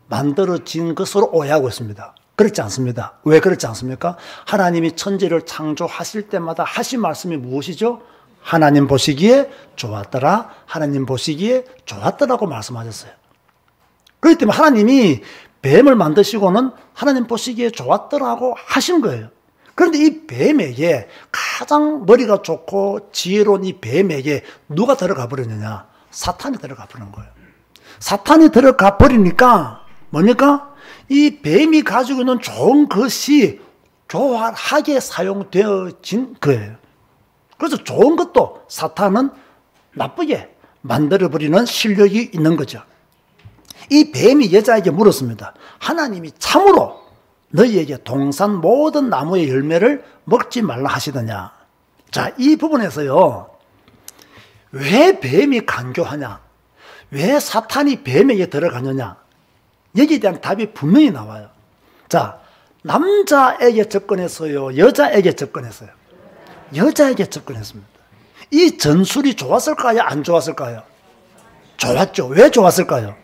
만들어진 것으로 오해하고 있습니다. 그렇지 않습니다. 왜 그렇지 않습니까? 하나님이 천지를 창조하실 때마다 하신 말씀이 무엇이죠? 하나님 보시기에 좋았더라, 하나님 보시기에 좋았더라고 말씀하셨어요. 그렇기 때문에 하나님이 뱀을 만드시고는 하나님 보시기에 좋았더라고 하신 거예요. 그런데 이 뱀에게, 가장 머리가 좋고 지혜로운 이 뱀에게 누가 들어가 버렸느냐? 사탄이 들어가 버린 거예요. 사탄이 들어가 버리니까 뭡니까? 이 뱀이 가지고 있는 좋은 것이 교활하게 사용되어진 거예요. 그래서 좋은 것도 사탄은 나쁘게 만들어버리는 실력이 있는 거죠. 이 뱀이 여자에게 물었습니다. 하나님이 참으로 너희에게 동산 모든 나무의 열매를 먹지 말라 하시더냐. 자, 이 부분에서요, 왜 뱀이 간교하냐, 왜 사탄이 뱀에게 들어가느냐, 여기에 대한 답이 분명히 나와요. 자, 남자에게 접근했어요, 여자에게 접근했어요? 여자에게 접근했습니다. 이 전술이 좋았을까요, 안 좋았을까요? 좋았죠. 왜 좋았을까요?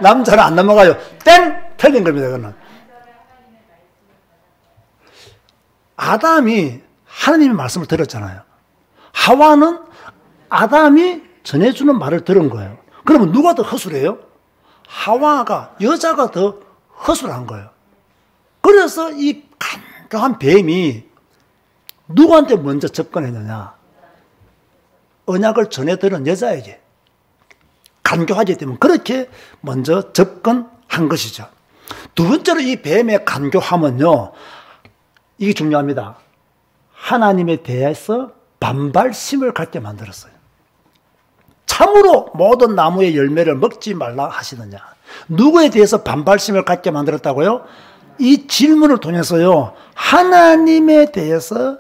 남자는 안 넘어가요. 땡! 틀린 겁니다. 그거는. 아담이 하나님의 말씀을 들었잖아요. 하와는 아담이 전해주는 말을 들은 거예요. 그러면 누가 더 허술해요? 하와가, 여자가 더 허술한 거예요. 그래서 이 간교한 뱀이 누구한테 먼저 접근했느냐? 언약을 전해 들은 여자에게. 간교하기 때문에 그렇게 먼저 접근한 것이죠. 두 번째로 이 뱀의 간교함은요, 이게 중요합니다. 하나님에 대해서 반발심을 갖게 만들었어요. 참으로 모든 나무의 열매를 먹지 말라 하시느냐. 누구에 대해서 반발심을 갖게 만들었다고요? 이 질문을 통해서요, 하나님에 대해서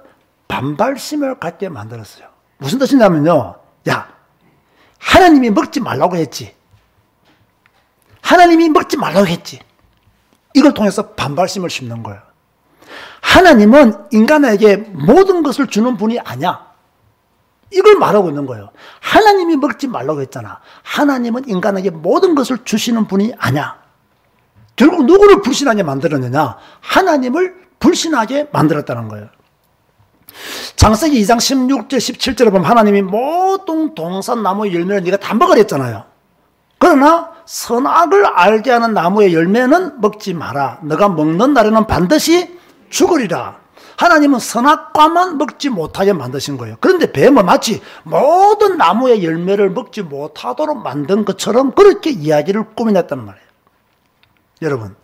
반발심을 갖게 만들었어요. 무슨 뜻이냐면요, 야, 하나님이 먹지 말라고 했지. 하나님이 먹지 말라고 했지. 이걸 통해서 반발심을 심는 거예요. 하나님은 인간에게 모든 것을 주는 분이 아니야. 이걸 말하고 있는 거예요. 하나님이 먹지 말라고 했잖아. 하나님은 인간에게 모든 것을 주시는 분이 아니야. 결국 누구를 불신하게 만들었느냐? 하나님을 불신하게 만들었다는 거예요. 창세기 2장 16절 17절에 보면 하나님이 모든 동산 나무의 열매를 네가 다 먹으랬잖아요. 그러나 선악을 알게 하는 나무의 열매는 먹지 마라. 너가 먹는 날에는 반드시 죽으리라. 하나님은 선악과만 먹지 못하게 만드신 거예요. 그런데 뱀은 마치 모든 나무의 열매를 먹지 못하도록 만든 것처럼 그렇게 이야기를 꾸며냈다는 말이에요. 여러분,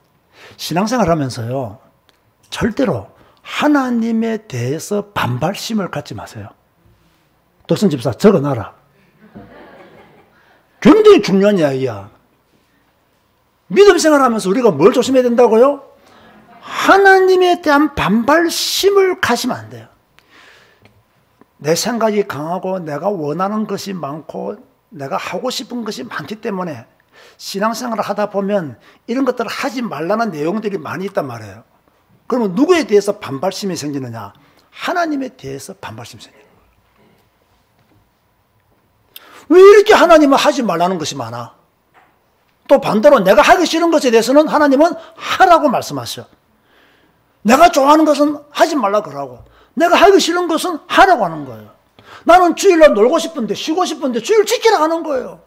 신앙생활 하면서요, 절대로 하나님에 대해서 반발심을 갖지 마세요. 덕선 집사, 적어놔라. 굉장히 중요한 이야기야. 믿음 생활하면서 우리가 뭘 조심해야 된다고요? 하나님에 대한 반발심을 가지면 안 돼요. 내 생각이 강하고 내가 원하는 것이 많고 내가 하고 싶은 것이 많기 때문에 신앙생활을 하다 보면 이런 것들을 하지 말라는 내용들이 많이 있단 말이에요. 그러면 누구에 대해서 반발심이 생기느냐? 하나님에 대해서 반발심이 생기는 거예요. 왜 이렇게 하나님은 하지 말라는 것이 많아? 또 반대로 내가 하기 싫은 것에 대해서는 하나님은 하라고 말씀하셔. 내가 좋아하는 것은 하지 말라 그러고 내가 하기 싫은 것은 하라고 하는 거예요. 나는 주일날 놀고 싶은데 쉬고 싶은데 주일 지키라 하는 거예요.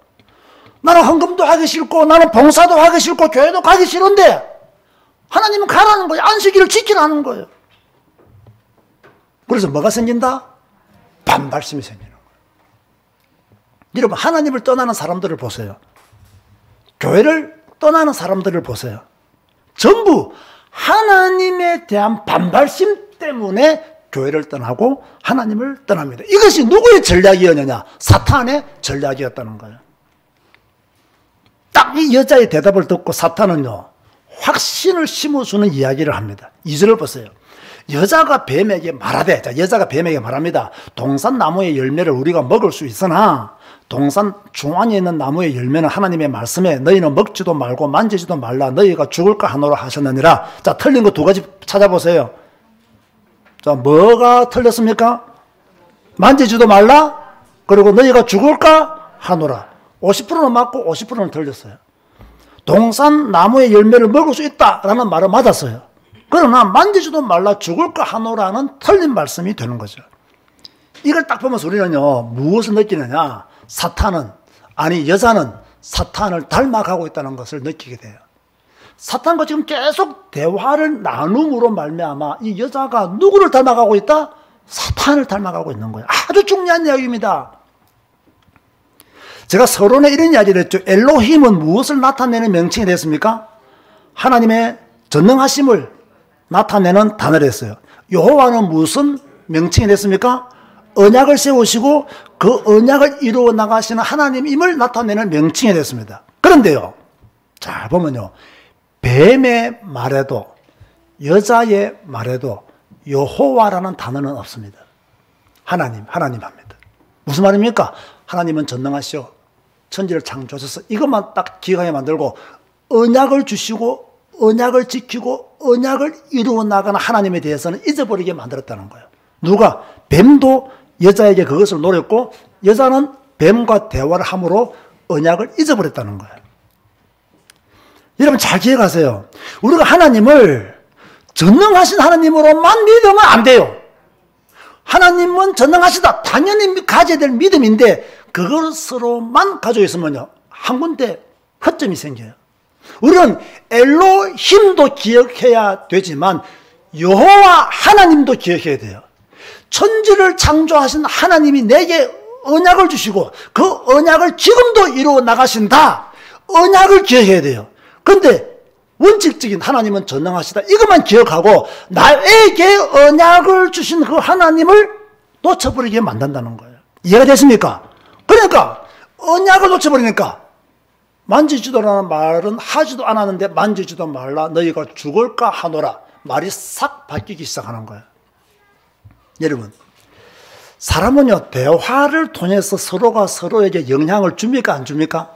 나는 헌금도 하기 싫고 나는 봉사도 하기 싫고 교회도 가기 싫은데 하나님은 가라는 거예요. 안식일을 지키라는 거예요. 그래서 뭐가 생긴다? 반발심이 생기는 거예요. 여러분, 하나님을 떠나는 사람들을 보세요. 교회를 떠나는 사람들을 보세요. 전부 하나님에 대한 반발심 때문에 교회를 떠나고 하나님을 떠납니다. 이것이 누구의 전략이었느냐? 사탄의 전략이었다는 거예요. 딱 이 여자의 대답을 듣고 사탄은요, 확신을 심어주는 이야기를 합니다. 2절을 보세요. 여자가 뱀에게 말하되, 자, 여자가 뱀에게 말합니다. 동산 나무의 열매를 우리가 먹을 수 있으나 동산 중앙에 있는 나무의 열매는 하나님의 말씀에 너희는 먹지도 말고 만지지도 말라 너희가 죽을까 하노라 하셨느니라. 자, 틀린 거 두 가지 찾아보세요. 자, 뭐가 틀렸습니까? 만지지도 말라, 그리고 너희가 죽을까 하노라. 50%는 맞고 50%는 틀렸어요. 동산 나무의 열매를 먹을 수 있다라는 말은 맞았어요. 그러나 만지지도 말라 죽을까 하노라는 틀린 말씀이 되는 거죠. 이걸 딱 보면서 우리는요, 무엇을 느끼느냐? 사탄은, 아니 여자는 사탄을 닮아가고 있다는 것을 느끼게 돼요. 사탄과 지금 계속 대화를 나눔으로 말미암아 이 여자가 누구를 닮아가고 있다? 사탄을 닮아가고 있는 거예요. 아주 중요한 이야기입니다. 제가 서론에 이런 이야기를 했죠. 엘로힘은 무엇을 나타내는 명칭이 됐습니까? 하나님의 전능하심을 나타내는 단어를 했어요. 여호와는 무슨 명칭이 됐습니까? 언약을 세우시고 그 언약을 이루어 나가시는 하나님임을 나타내는 명칭이 됐습니다. 그런데요, 잘 보면요, 뱀의 말에도 여자의 말에도 여호와라는 단어는 없습니다. 하나님 합니다. 무슨 말입니까? 하나님은 전능하시오. 천지를 창조하셔서 이것만 딱 기억하게 만들고 언약을 주시고 언약을 지키고 언약을 이루어 나가는 하나님에 대해서는 잊어버리게 만들었다는 거예요. 누가? 뱀도 여자에게 그것을 노렸고 여자는 뱀과 대화를 함으로 언약을 잊어버렸다는 거예요. 여러분 잘 기억하세요. 우리가 하나님을 전능하신 하나님으로만 믿으면 안 돼요. 하나님은 전능하시다. 당연히 가져야 될 믿음인데 그것으로만 가지고 있으면요, 한 군데 허점이 생겨요. 우리는 엘로힘도 기억해야 되지만 여호와 하나님도 기억해야 돼요. 천지를 창조하신 하나님이 내게 언약을 주시고 그 언약을 지금도 이루어 나가신다. 언약을 기억해야 돼요. 그런데 원칙적인 하나님은 전능하시다. 이것만 기억하고 나에게 언약을 주신 그 하나님을 놓쳐버리게 만든다는 거예요. 이해가 됐습니까? 그러니까 언약을 놓쳐버리니까 만지지도라는 말은 하지도 않았는데 만지지도 말라 너희가 죽을까 하노라. 말이 싹 바뀌기 시작하는 거예요. 여러분, 사람은요, 대화를 통해서 서로가 서로에게 영향을 줍니까? 안 줍니까?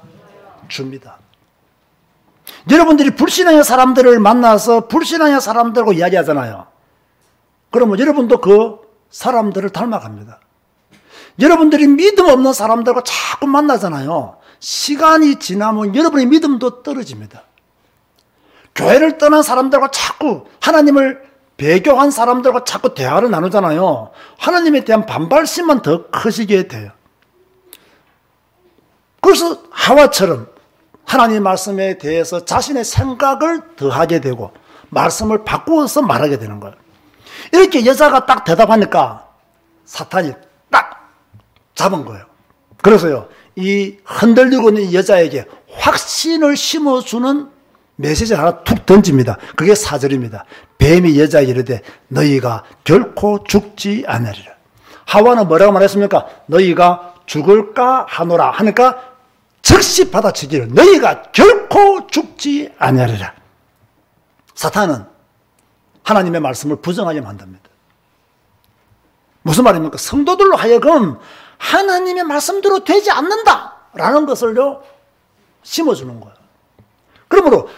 줍니다. 여러분들이 불신앙의 사람들을 만나서 불신앙의 사람들하고 이야기하잖아요. 그러면 여러분도 그 사람들을 닮아갑니다. 여러분들이 믿음 없는 사람들과 자꾸 만나잖아요. 시간이 지나면 여러분의 믿음도 떨어집니다. 교회를 떠난 사람들과 자꾸 하나님을 배교한 사람들과 자꾸 대화를 나누잖아요. 하나님에 대한 반발심만 더 커지게 돼요. 그래서 하와처럼 하나님의 말씀에 대해서 자신의 생각을 더하게 되고 말씀을 바꾸어서 말하게 되는 거예요. 이렇게 여자가 딱 대답하니까 사탄이 딱 잡은 거예요. 그래서요, 이 흔들리고 있는 여자에게 확신을 심어주는 메시지를 하나 툭 던집니다. 그게 4절입니다. 뱀이 여자에게 이르되 너희가 결코 죽지 않으리라. 하와는 뭐라고 말했습니까? 너희가 죽을까 하노라 하니까 즉시 받아치기를 너희가 결코 죽지 않으리라. 사탄은 하나님의 말씀을 부정하게 만듭니다. 무슨 말입니까? 성도들로 하여금 하나님의 말씀대로 되지 않는다라는 것을요 심어주는 거예요. 그러므로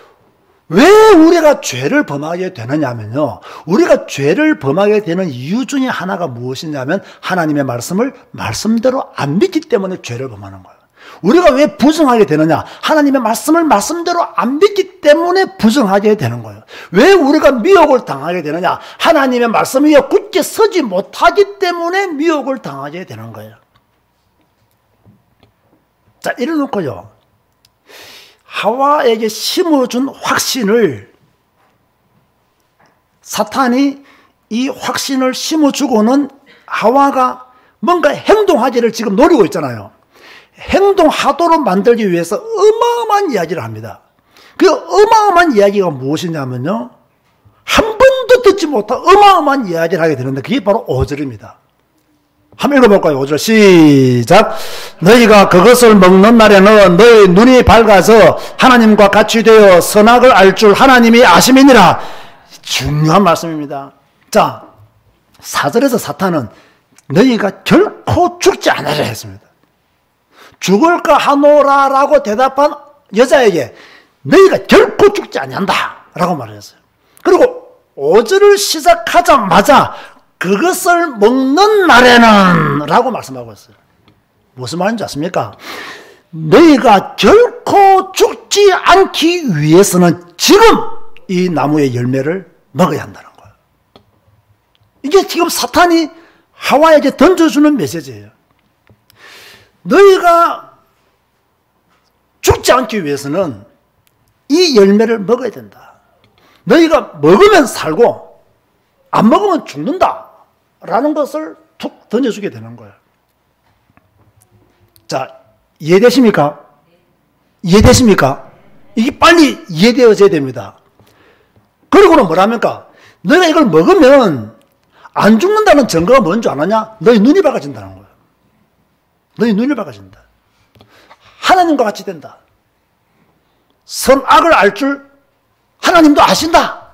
왜 우리가 죄를 범하게 되느냐 하면요, 우리가 죄를 범하게 되는 이유 중에 하나가 무엇이냐면 하나님의 말씀을 말씀대로 안 믿기 때문에 죄를 범하는 거예요. 우리가 왜 부정하게 되느냐? 하나님의 말씀을 말씀대로 안 믿기 때문에 부정하게 되는 거예요. 왜 우리가 미혹을 당하게 되느냐? 하나님의 말씀 위에 굳게 서지 못하기 때문에 미혹을 당하게 되는 거예요. 자, 이래놓고요, 하와에게 심어준 확신을 사탄이 이 확신을 심어주고는 하와가 뭔가 행동하기를 지금 노리고 있잖아요. 행동하도록 만들기 위해서 어마어마한 이야기를 합니다. 그 어마어마한 이야기가 무엇이냐면요, 한 번도 듣지 못한 어마어마한 이야기를 하게 되는데 그게 바로 5절입니다. 한번 읽어볼까요? 5절 시작. 너희가 그것을 먹는 날에는 너희 눈이 밝아서 하나님과 같이 되어 선악을 알 줄 하나님이 아심이니라. 중요한 말씀입니다. 자, 4절에서 사탄은 너희가 결코 죽지 않으리라 했습니다. 죽을까 하노라라고 대답한 여자에게 너희가 결코 죽지 아니한다 라고 말했어요. 그리고 5절을 시작하자마자 그것을 먹는 날에는 라고 말씀하고 있어요. 무슨 말인지 아십니까? 너희가 결코 죽지 않기 위해서는 지금 이 나무의 열매를 먹어야 한다는 거예요. 이게 지금 사탄이 하와에게 던져주는 메시지예요. 너희가 죽지 않기 위해서는 이 열매를 먹어야 된다. 너희가 먹으면 살고 안 먹으면 죽는다 라는 것을 툭 던져주게 되는 거예요. 자, 이해되십니까? 이해되십니까? 이게 빨리 이해되어져야 됩니다. 그리고는 뭐랍니까? 너희가 이걸 먹으면 안 죽는다는 증거가 뭔지 아느냐? 너희 눈이 밝아진다는 거예요. 너희 눈이 밝아진다. 하나님과 같이 된다. 선악을 알 줄 하나님도 아신다.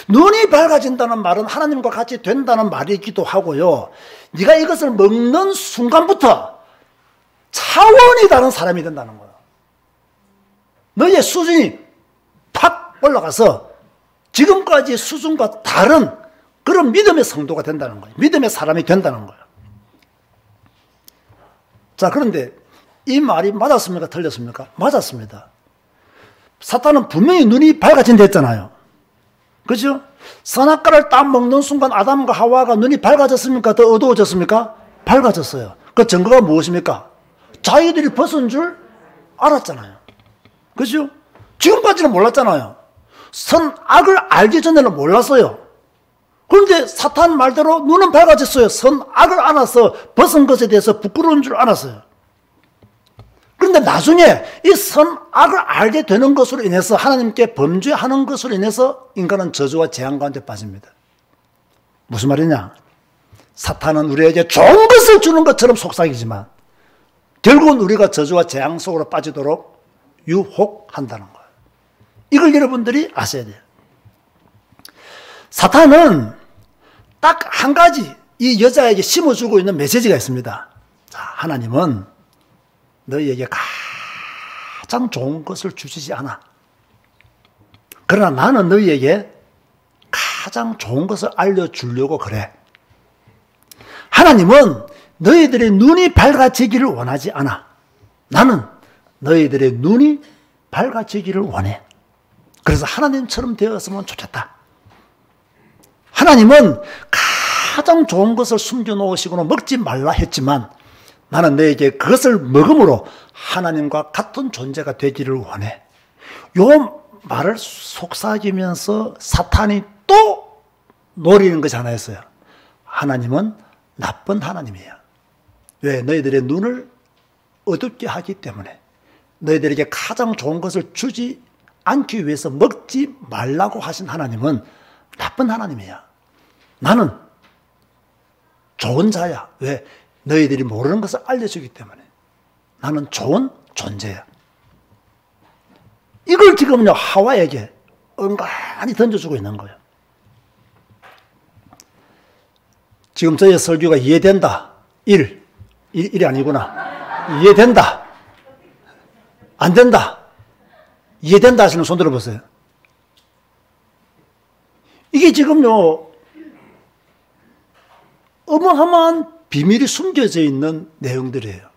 눈이 밝아진다는 말은 하나님과 같이 된다는 말이기도 하고요. 네가 이것을 먹는 순간부터 차원이 다른 사람이 된다는 거예요. 너의 수준이 팍 올라가서 지금까지 수준과 다른 그런 믿음의 성도가 된다는 거예요. 믿음의 사람이 된다는 거예요. 자, 그런데 이 말이 맞았습니까? 틀렸습니까? 맞았습니다. 사탄은 분명히 눈이 밝아진다 했잖아요. 그죠? 선악과를 딱 먹는 순간 아담과 하와가 눈이 밝아졌습니까? 더 어두워졌습니까? 밝아졌어요. 그 증거가 무엇입니까? 자기들이 벗은 줄 알았잖아요. 그죠? 지금까지는 몰랐잖아요. 선악을 알기 전에는 몰랐어요. 그런데 사탄 말대로 눈은 밝아졌어요. 선악을 알아서 벗은 것에 대해서 부끄러운 줄 알았어요. 그런데 나중에 이 선악을 알게 되는 것으로 인해서 하나님께 범죄하는 것으로 인해서 인간은 저주와 재앙 가운데 빠집니다. 무슨 말이냐? 사탄은 우리에게 좋은 것을 주는 것처럼 속삭이지만 결국은 우리가 저주와 재앙 속으로 빠지도록 유혹한다는 거예요. 이걸 여러분들이 아셔야 돼요. 사탄은 딱 한 가지 이 여자에게 심어주고 있는 메시지가 있습니다. 자, 하나님은 너희에게 가장 좋은 것을 주시지 않아. 그러나 나는 너희에게 가장 좋은 것을 알려주려고 그래. 하나님은 너희들의 눈이 밝아지기를 원하지 않아. 나는 너희들의 눈이 밝아지기를 원해. 그래서 하나님처럼 되었으면 좋겠다. 하나님은 가장 좋은 것을 숨겨놓으시고는 먹지 말라 했지만 나는 너에게 그것을 먹음으로 하나님과 같은 존재가 되기를 원해. 요 말을 속삭이면서 사탄이 또 노리는 것이 하나 있어요. 하나님은 나쁜 하나님이야. 왜? 너희들의 눈을 어둡게 하기 때문에. 너희들에게 가장 좋은 것을 주지 않기 위해서 먹지 말라고 하신 하나님은 나쁜 하나님이야. 나는 좋은 자야. 왜? 너희들이 모르는 것을 알려주기 때문에. 나는 좋은 존재야. 이걸 지금요 하와에게 은근히 던져주고 있는 거예요. 지금 저의 설교가 이해된다. 1이 아니구나. 이해된다. 안 된다. 이해된다 하시는 손 들어보세요. 이게 지금요 어마어마한 비밀이 숨겨져 있는 내용들이에요.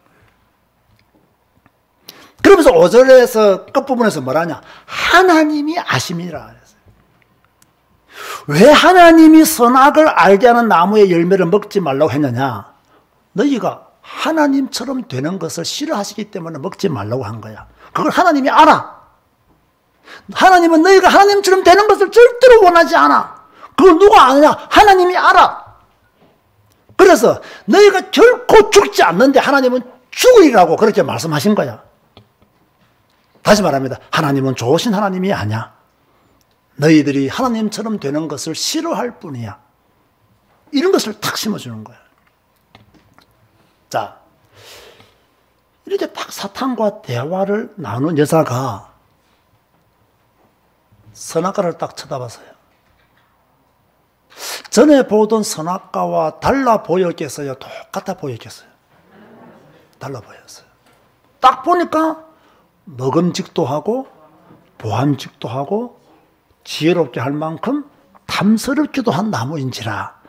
그러면서 5절에서 끝부분에서 뭐라냐? 하나님이 아심이라. 왜 하나님이 선악을 알게 하는 나무의 열매를 먹지 말라고 했느냐? 너희가 하나님처럼 되는 것을 싫어하시기 때문에 먹지 말라고 한 거야. 그걸 하나님이 알아. 하나님은 너희가 하나님처럼 되는 것을 절대로 원하지 않아. 그걸 누가 아느냐? 하나님이 알아. 그래서 너희가 결코 죽지 않는데 하나님은 죽으리라고 그렇게 말씀하신 거야. 다시 말합니다. 하나님은 좋으신 하나님이 아니야. 너희들이 하나님처럼 되는 것을 싫어할 뿐이야. 이런 것을 탁 심어주는 거야. 자, 이렇게 딱 사탄과 대화를 나눈 여자가 선악과를 딱 쳐다봤어요. 전에 보던 선악과와 달라 보였겠어요? 똑같아 보였겠어요? 달라 보였어요. 딱 보니까 먹음직도 하고 보암직도 하고 지혜롭게 할 만큼 탐스럽기도 한 나무인지라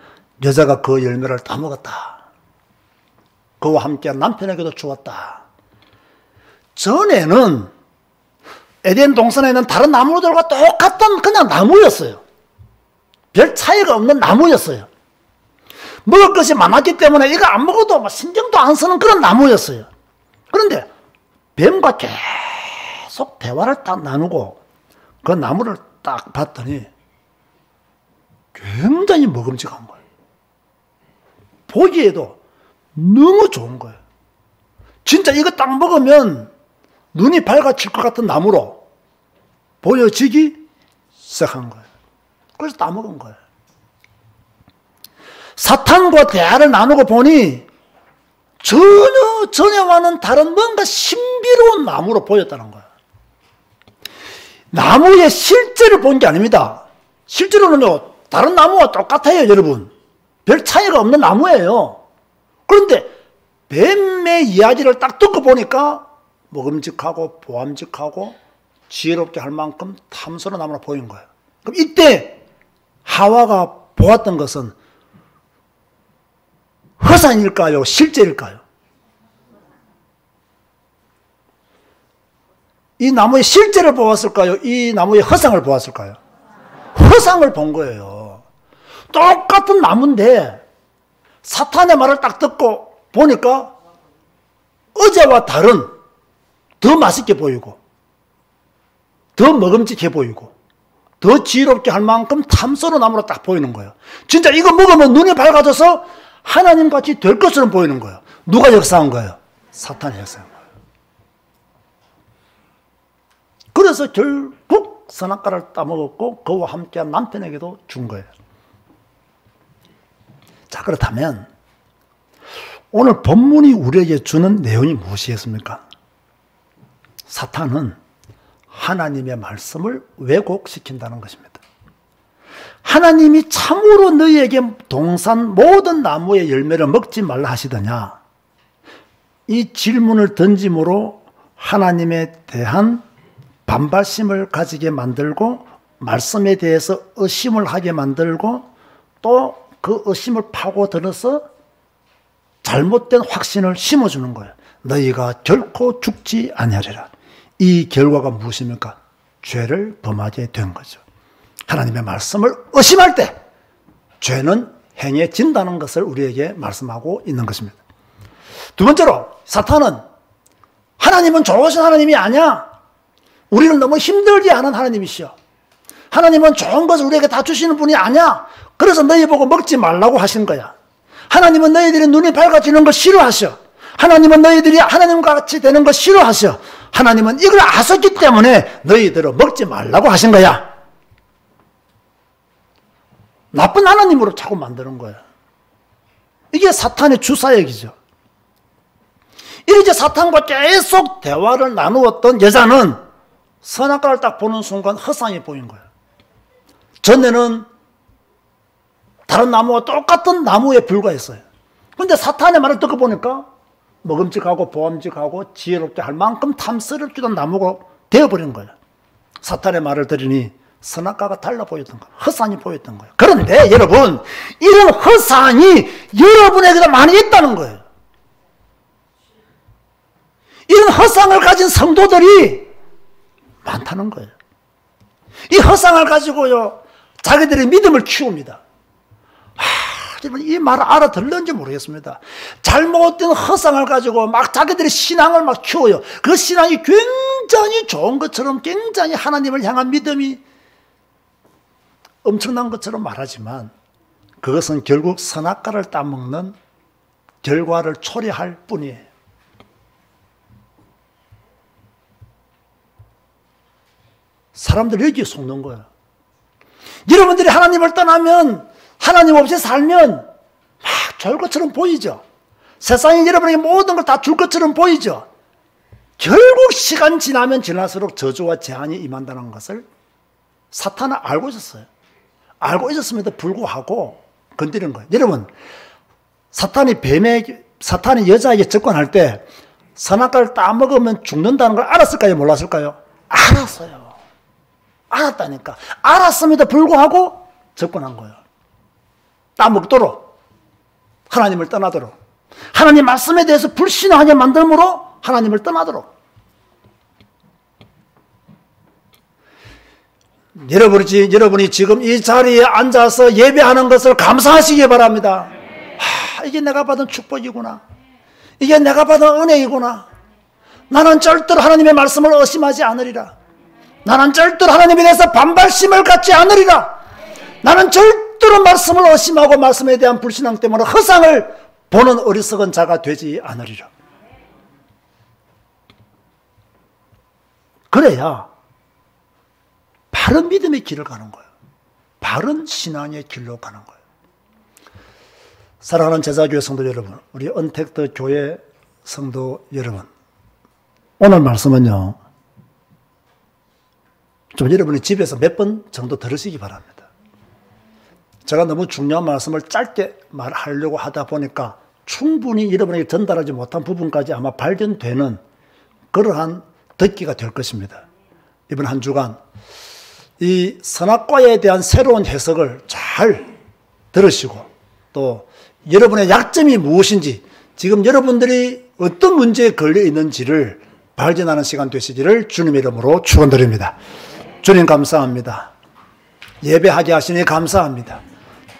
여자가 그 열매를 다 먹었다. 그와 함께 남편에게도 주었다. 전에는 에덴 동산에 있는 다른 나무들과 똑같은 그냥 나무였어요. 별 차이가 없는 나무였어요. 먹을 것이 많았기 때문에 이거 안 먹어도 막 신경도 안 쓰는 그런 나무였어요. 그런데 뱀과 계속 대화를 딱 나누고 그 나무를 딱 봤더니 굉장히 먹음직한 거예요. 보기에도 너무 좋은 거예요. 진짜 이거 딱 먹으면 눈이 밝아질 것 같은 나무로 보여지기 시작한 거예요. 그래서 따먹은 거예요. 사탄과 대화를 나누고 보니 전혀와는 다른 뭔가 신비로운 나무로 보였다는 거예요. 나무의 실제를 본 게 아닙니다. 실제로는요, 다른 나무와 똑같아요, 여러분. 별 차이가 없는 나무예요. 그런데 뱀의 이야기를 딱 듣고 보니까 먹음직하고 보암직하고 지혜롭게 할 만큼 탐스러운 나무로 보인 거예요. 그럼 이때 하와가 보았던 것은 허상일까요? 실제일까요? 이 나무의 실제를 보았을까요? 이 나무의 허상을 보았을까요? 허상을 본 거예요. 똑같은 나무인데 사탄의 말을 딱 듣고 보니까 어제와 다른, 더 맛있게 보이고 더 먹음직해 보이고 더 지혜롭게 할 만큼 탐스러운 나무로 딱 보이는 거예요. 진짜 이거 먹으면 눈이 밝아져서 하나님같이 될 것처럼 보이는 거예요. 누가 역사한 거예요? 사탄이 역사한 거예요. 그래서 결국 선악과를 따먹었고 그와 함께한 남편에게도 준 거예요. 자, 그렇다면 오늘 본문이 우리에게 주는 내용이 무엇이겠습니까? 사탄은 하나님의 말씀을 왜곡시킨다는 것입니다. 하나님이 참으로 너희에게 동산 모든 나무의 열매를 먹지 말라 하시더냐? 이 질문을 던짐으로 하나님에 대한 반발심을 가지게 만들고 말씀에 대해서 의심을 하게 만들고 또 그 의심을 파고들어서 잘못된 확신을 심어주는 거예요. 너희가 결코 죽지 아니하리라. 이 결과가 무엇입니까? 죄를 범하게 된 거죠. 하나님의 말씀을 의심할 때 죄는 행해진다는 것을 우리에게 말씀하고 있는 것입니다. 두 번째로 사탄은 하나님은 좋으신 하나님이 아니야. 우리를 너무 힘들게 하는 하나님이시여. 하나님은 좋은 것을 우리에게 다 주시는 분이 아니야. 그래서 너희 보고 먹지 말라고 하신 거야. 하나님은 너희들이 눈이 밝아지는 걸 싫어하셔. 하나님은 너희들이 하나님과 같이 되는 걸 싫어하셔. 하나님은 이걸 아셨기 때문에 너희들을 먹지 말라고 하신 거야. 나쁜 하나님으로 자꾸 만드는 거야. 이게 사탄의 주사역이죠. 이렇게 사탄과 계속 대화를 나누었던 여자는 선악과를 딱 보는 순간 허상이 보인 거예요. 전에는 다른 나무와 똑같은 나무에 불과했어요. 그런데 사탄의 말을 듣고 보니까 먹음직하고 보암직하고 지혜롭게 할 만큼 탐스럽기도 한 나무가 되어버린 거예요. 사탄의 말을 들으니 선악과가 달라 보였던 거예요. 허상이 보였던 거예요. 그런데 여러분, 이런 허상이 여러분에게도 많이 있다는 거예요. 이런 허상을 가진 성도들이 많다는 거예요. 이 허상을 가지고요, 자기들의 믿음을 키웁니다. 이 말을 알아들는지 모르겠습니다. 잘못된 허상을 가지고 막 자기들의 신앙을 막 키워요. 그 신앙이 굉장히 좋은 것처럼, 굉장히 하나님을 향한 믿음이 엄청난 것처럼 말하지만 그것은 결국 선악과를 따먹는 결과를 초래할 뿐이에요. 사람들 여기에 속는 거예요. 여러분들이 하나님을 떠나면, 하나님 없이 살면 막 좋을 것처럼 보이죠. 세상이 여러분에게 모든 걸 다 줄 것처럼 보이죠. 결국 시간 지나면 지날수록 저주와 재앙이 임한다는 것을 사탄은 알고 있었어요. 알고 있었음에도 불구하고 건드리는 거예요. 여러분, 사탄이 여자에게 접근할 때 선악과를 따먹으면 죽는다는 걸 알았을까요? 몰랐을까요? 알았어요. 알았다니까. 알았음에도 불구하고 접근한 거예요. 따먹도록, 하나님을 떠나도록, 하나님 말씀에 대해서 불신하게 만들므로 하나님을 떠나도록. 여러분이 지금 이 자리에 앉아서 예배하는 것을 감사하시기 바랍니다. 이게 내가 받은 축복이구나. 이게 내가 받은 은혜이구나. 나는 절대로 하나님의 말씀을 의심하지 않으리라. 나는 절대로 하나님에 대해서 반발심을 갖지 않으리라. 나는 절대로 말씀을 의심하고 말씀에 대한 불신앙 때문에 허상을 보는 어리석은 자가 되지 않으리라. 그래야 바른 믿음의 길을 가는 거예요. 바른 신앙의 길로 가는 거예요. 사랑하는 제자교회 성도 여러분, 우리 언택트 교회 성도 여러분, 오늘 말씀은요, 좀 여러분이 집에서 몇 번 정도 들으시기 바랍니다. 제가 너무 중요한 말씀을 짧게 말하려고 하다 보니까 충분히 여러분에게 전달하지 못한 부분까지 아마 발견되는 그러한 듣기가 될 것입니다. 이번 한 주간 이 선악과에 대한 새로운 해석을 잘 들으시고 또 여러분의 약점이 무엇인지 지금 여러분들이 어떤 문제에 걸려 있는지를 발견하는 시간 되시기를 주님의 이름으로 축원드립니다. 주님 감사합니다. 예배하게 하시니 감사합니다.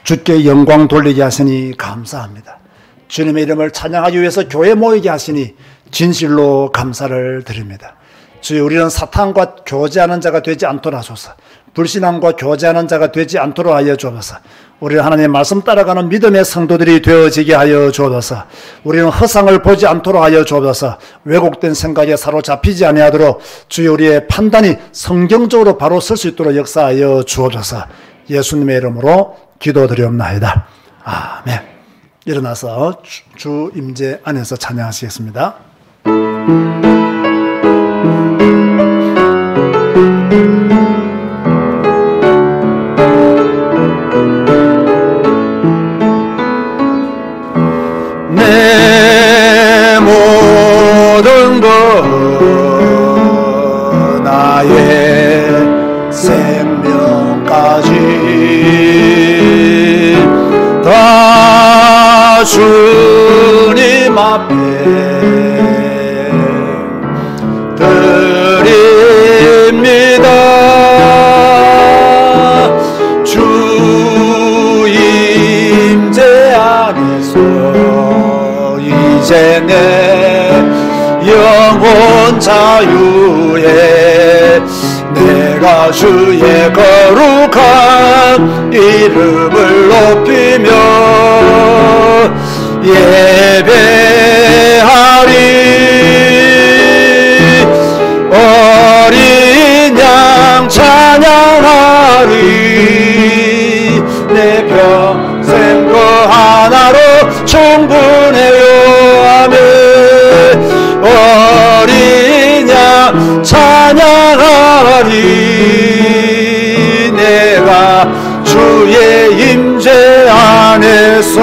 주께 영광 돌리게 하시니 감사합니다. 주님의 이름을 찬양하기 위해서 교회 모이게 하시니 진실로 감사를 드립니다. 주여, 우리는 사탄과 교제하는 자가 되지 않도록 하소서. 불신앙과 교제하는 자가 되지 않도록 하여 주옵소서. 우리는 하나님의 말씀 따라가는 믿음의 성도들이 되어지게 하여 주옵소서. 우리는 허상을 보지 않도록 하여 주옵소서. 왜곡된 생각에 사로잡히지 아니하도록 주여, 우리의 판단이 성경적으로 바로 설 수 있도록 역사하여 주옵소서. 예수님의 이름으로 기도드리옵나이다. 아멘. 일어나서 주 임재 안에서 찬양하시겠습니다. 내 모든 것 나의 생명까지 다 주님 앞에 드립니다. 주 임재 안에서 이제 내 영혼 자유에 내가 주의 거룩한 이름을 높이며 예배하리. 어린 양 찬양하리. 내 평생 그 하나로 충분해요. 아멘. 어린 양 찬양하리. 내가 주의 임재 안에서.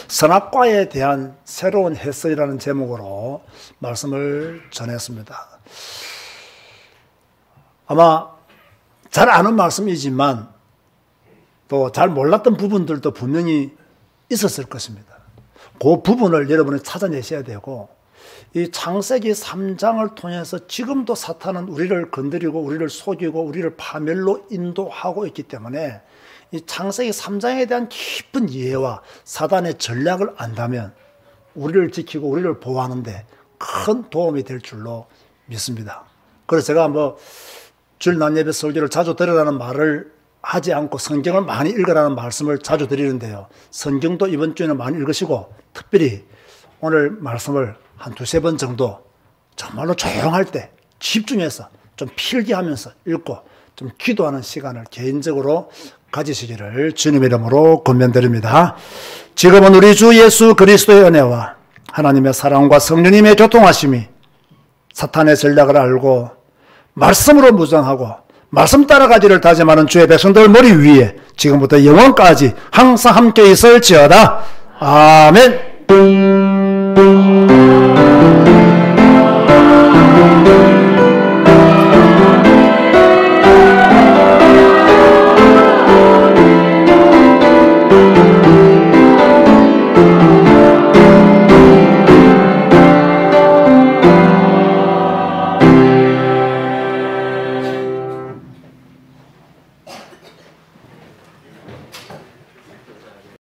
선악과에 대한 새로운 해석이라는 제목으로 말씀을 전했습니다. 아마 잘 아는 말씀이지만 또 잘 몰랐던 부분들도 분명히 있었을 것입니다. 그 부분을 여러분이 찾아내셔야 되고, 이 창세기 3장을 통해서 지금도 사탄은 우리를 건드리고 우리를 속이고 우리를 파멸로 인도하고 있기 때문에 이 창세기 3장에 대한 깊은 이해와 사단의 전략을 안다면 우리를 지키고 우리를 보호하는 데 큰 도움이 될 줄로 믿습니다. 그래서 제가 주일 낮 예배 설교를 자주 들으라는 말을 하지 않고 성경을 많이 읽으라는 말씀을 자주 드리는데요. 성경도 이번 주에는 많이 읽으시고 특별히 오늘 말씀을 한 두세 번 정도 정말로 조용할 때 집중해서 좀 필기하면서 읽고 좀 기도하는 시간을 개인적으로 가지시기를 주님의 이름으로 권면드립니다. 지금은 우리 주 예수 그리스도의 은혜와 하나님의 사랑과 성령님의 교통하심이 사탄의 전략을 알고 말씀으로 무장하고 말씀 따라가기를 다짐하는 주의 백성들 머리 위에 지금부터 영원까지 항상 함께 있을지어다. 아멘.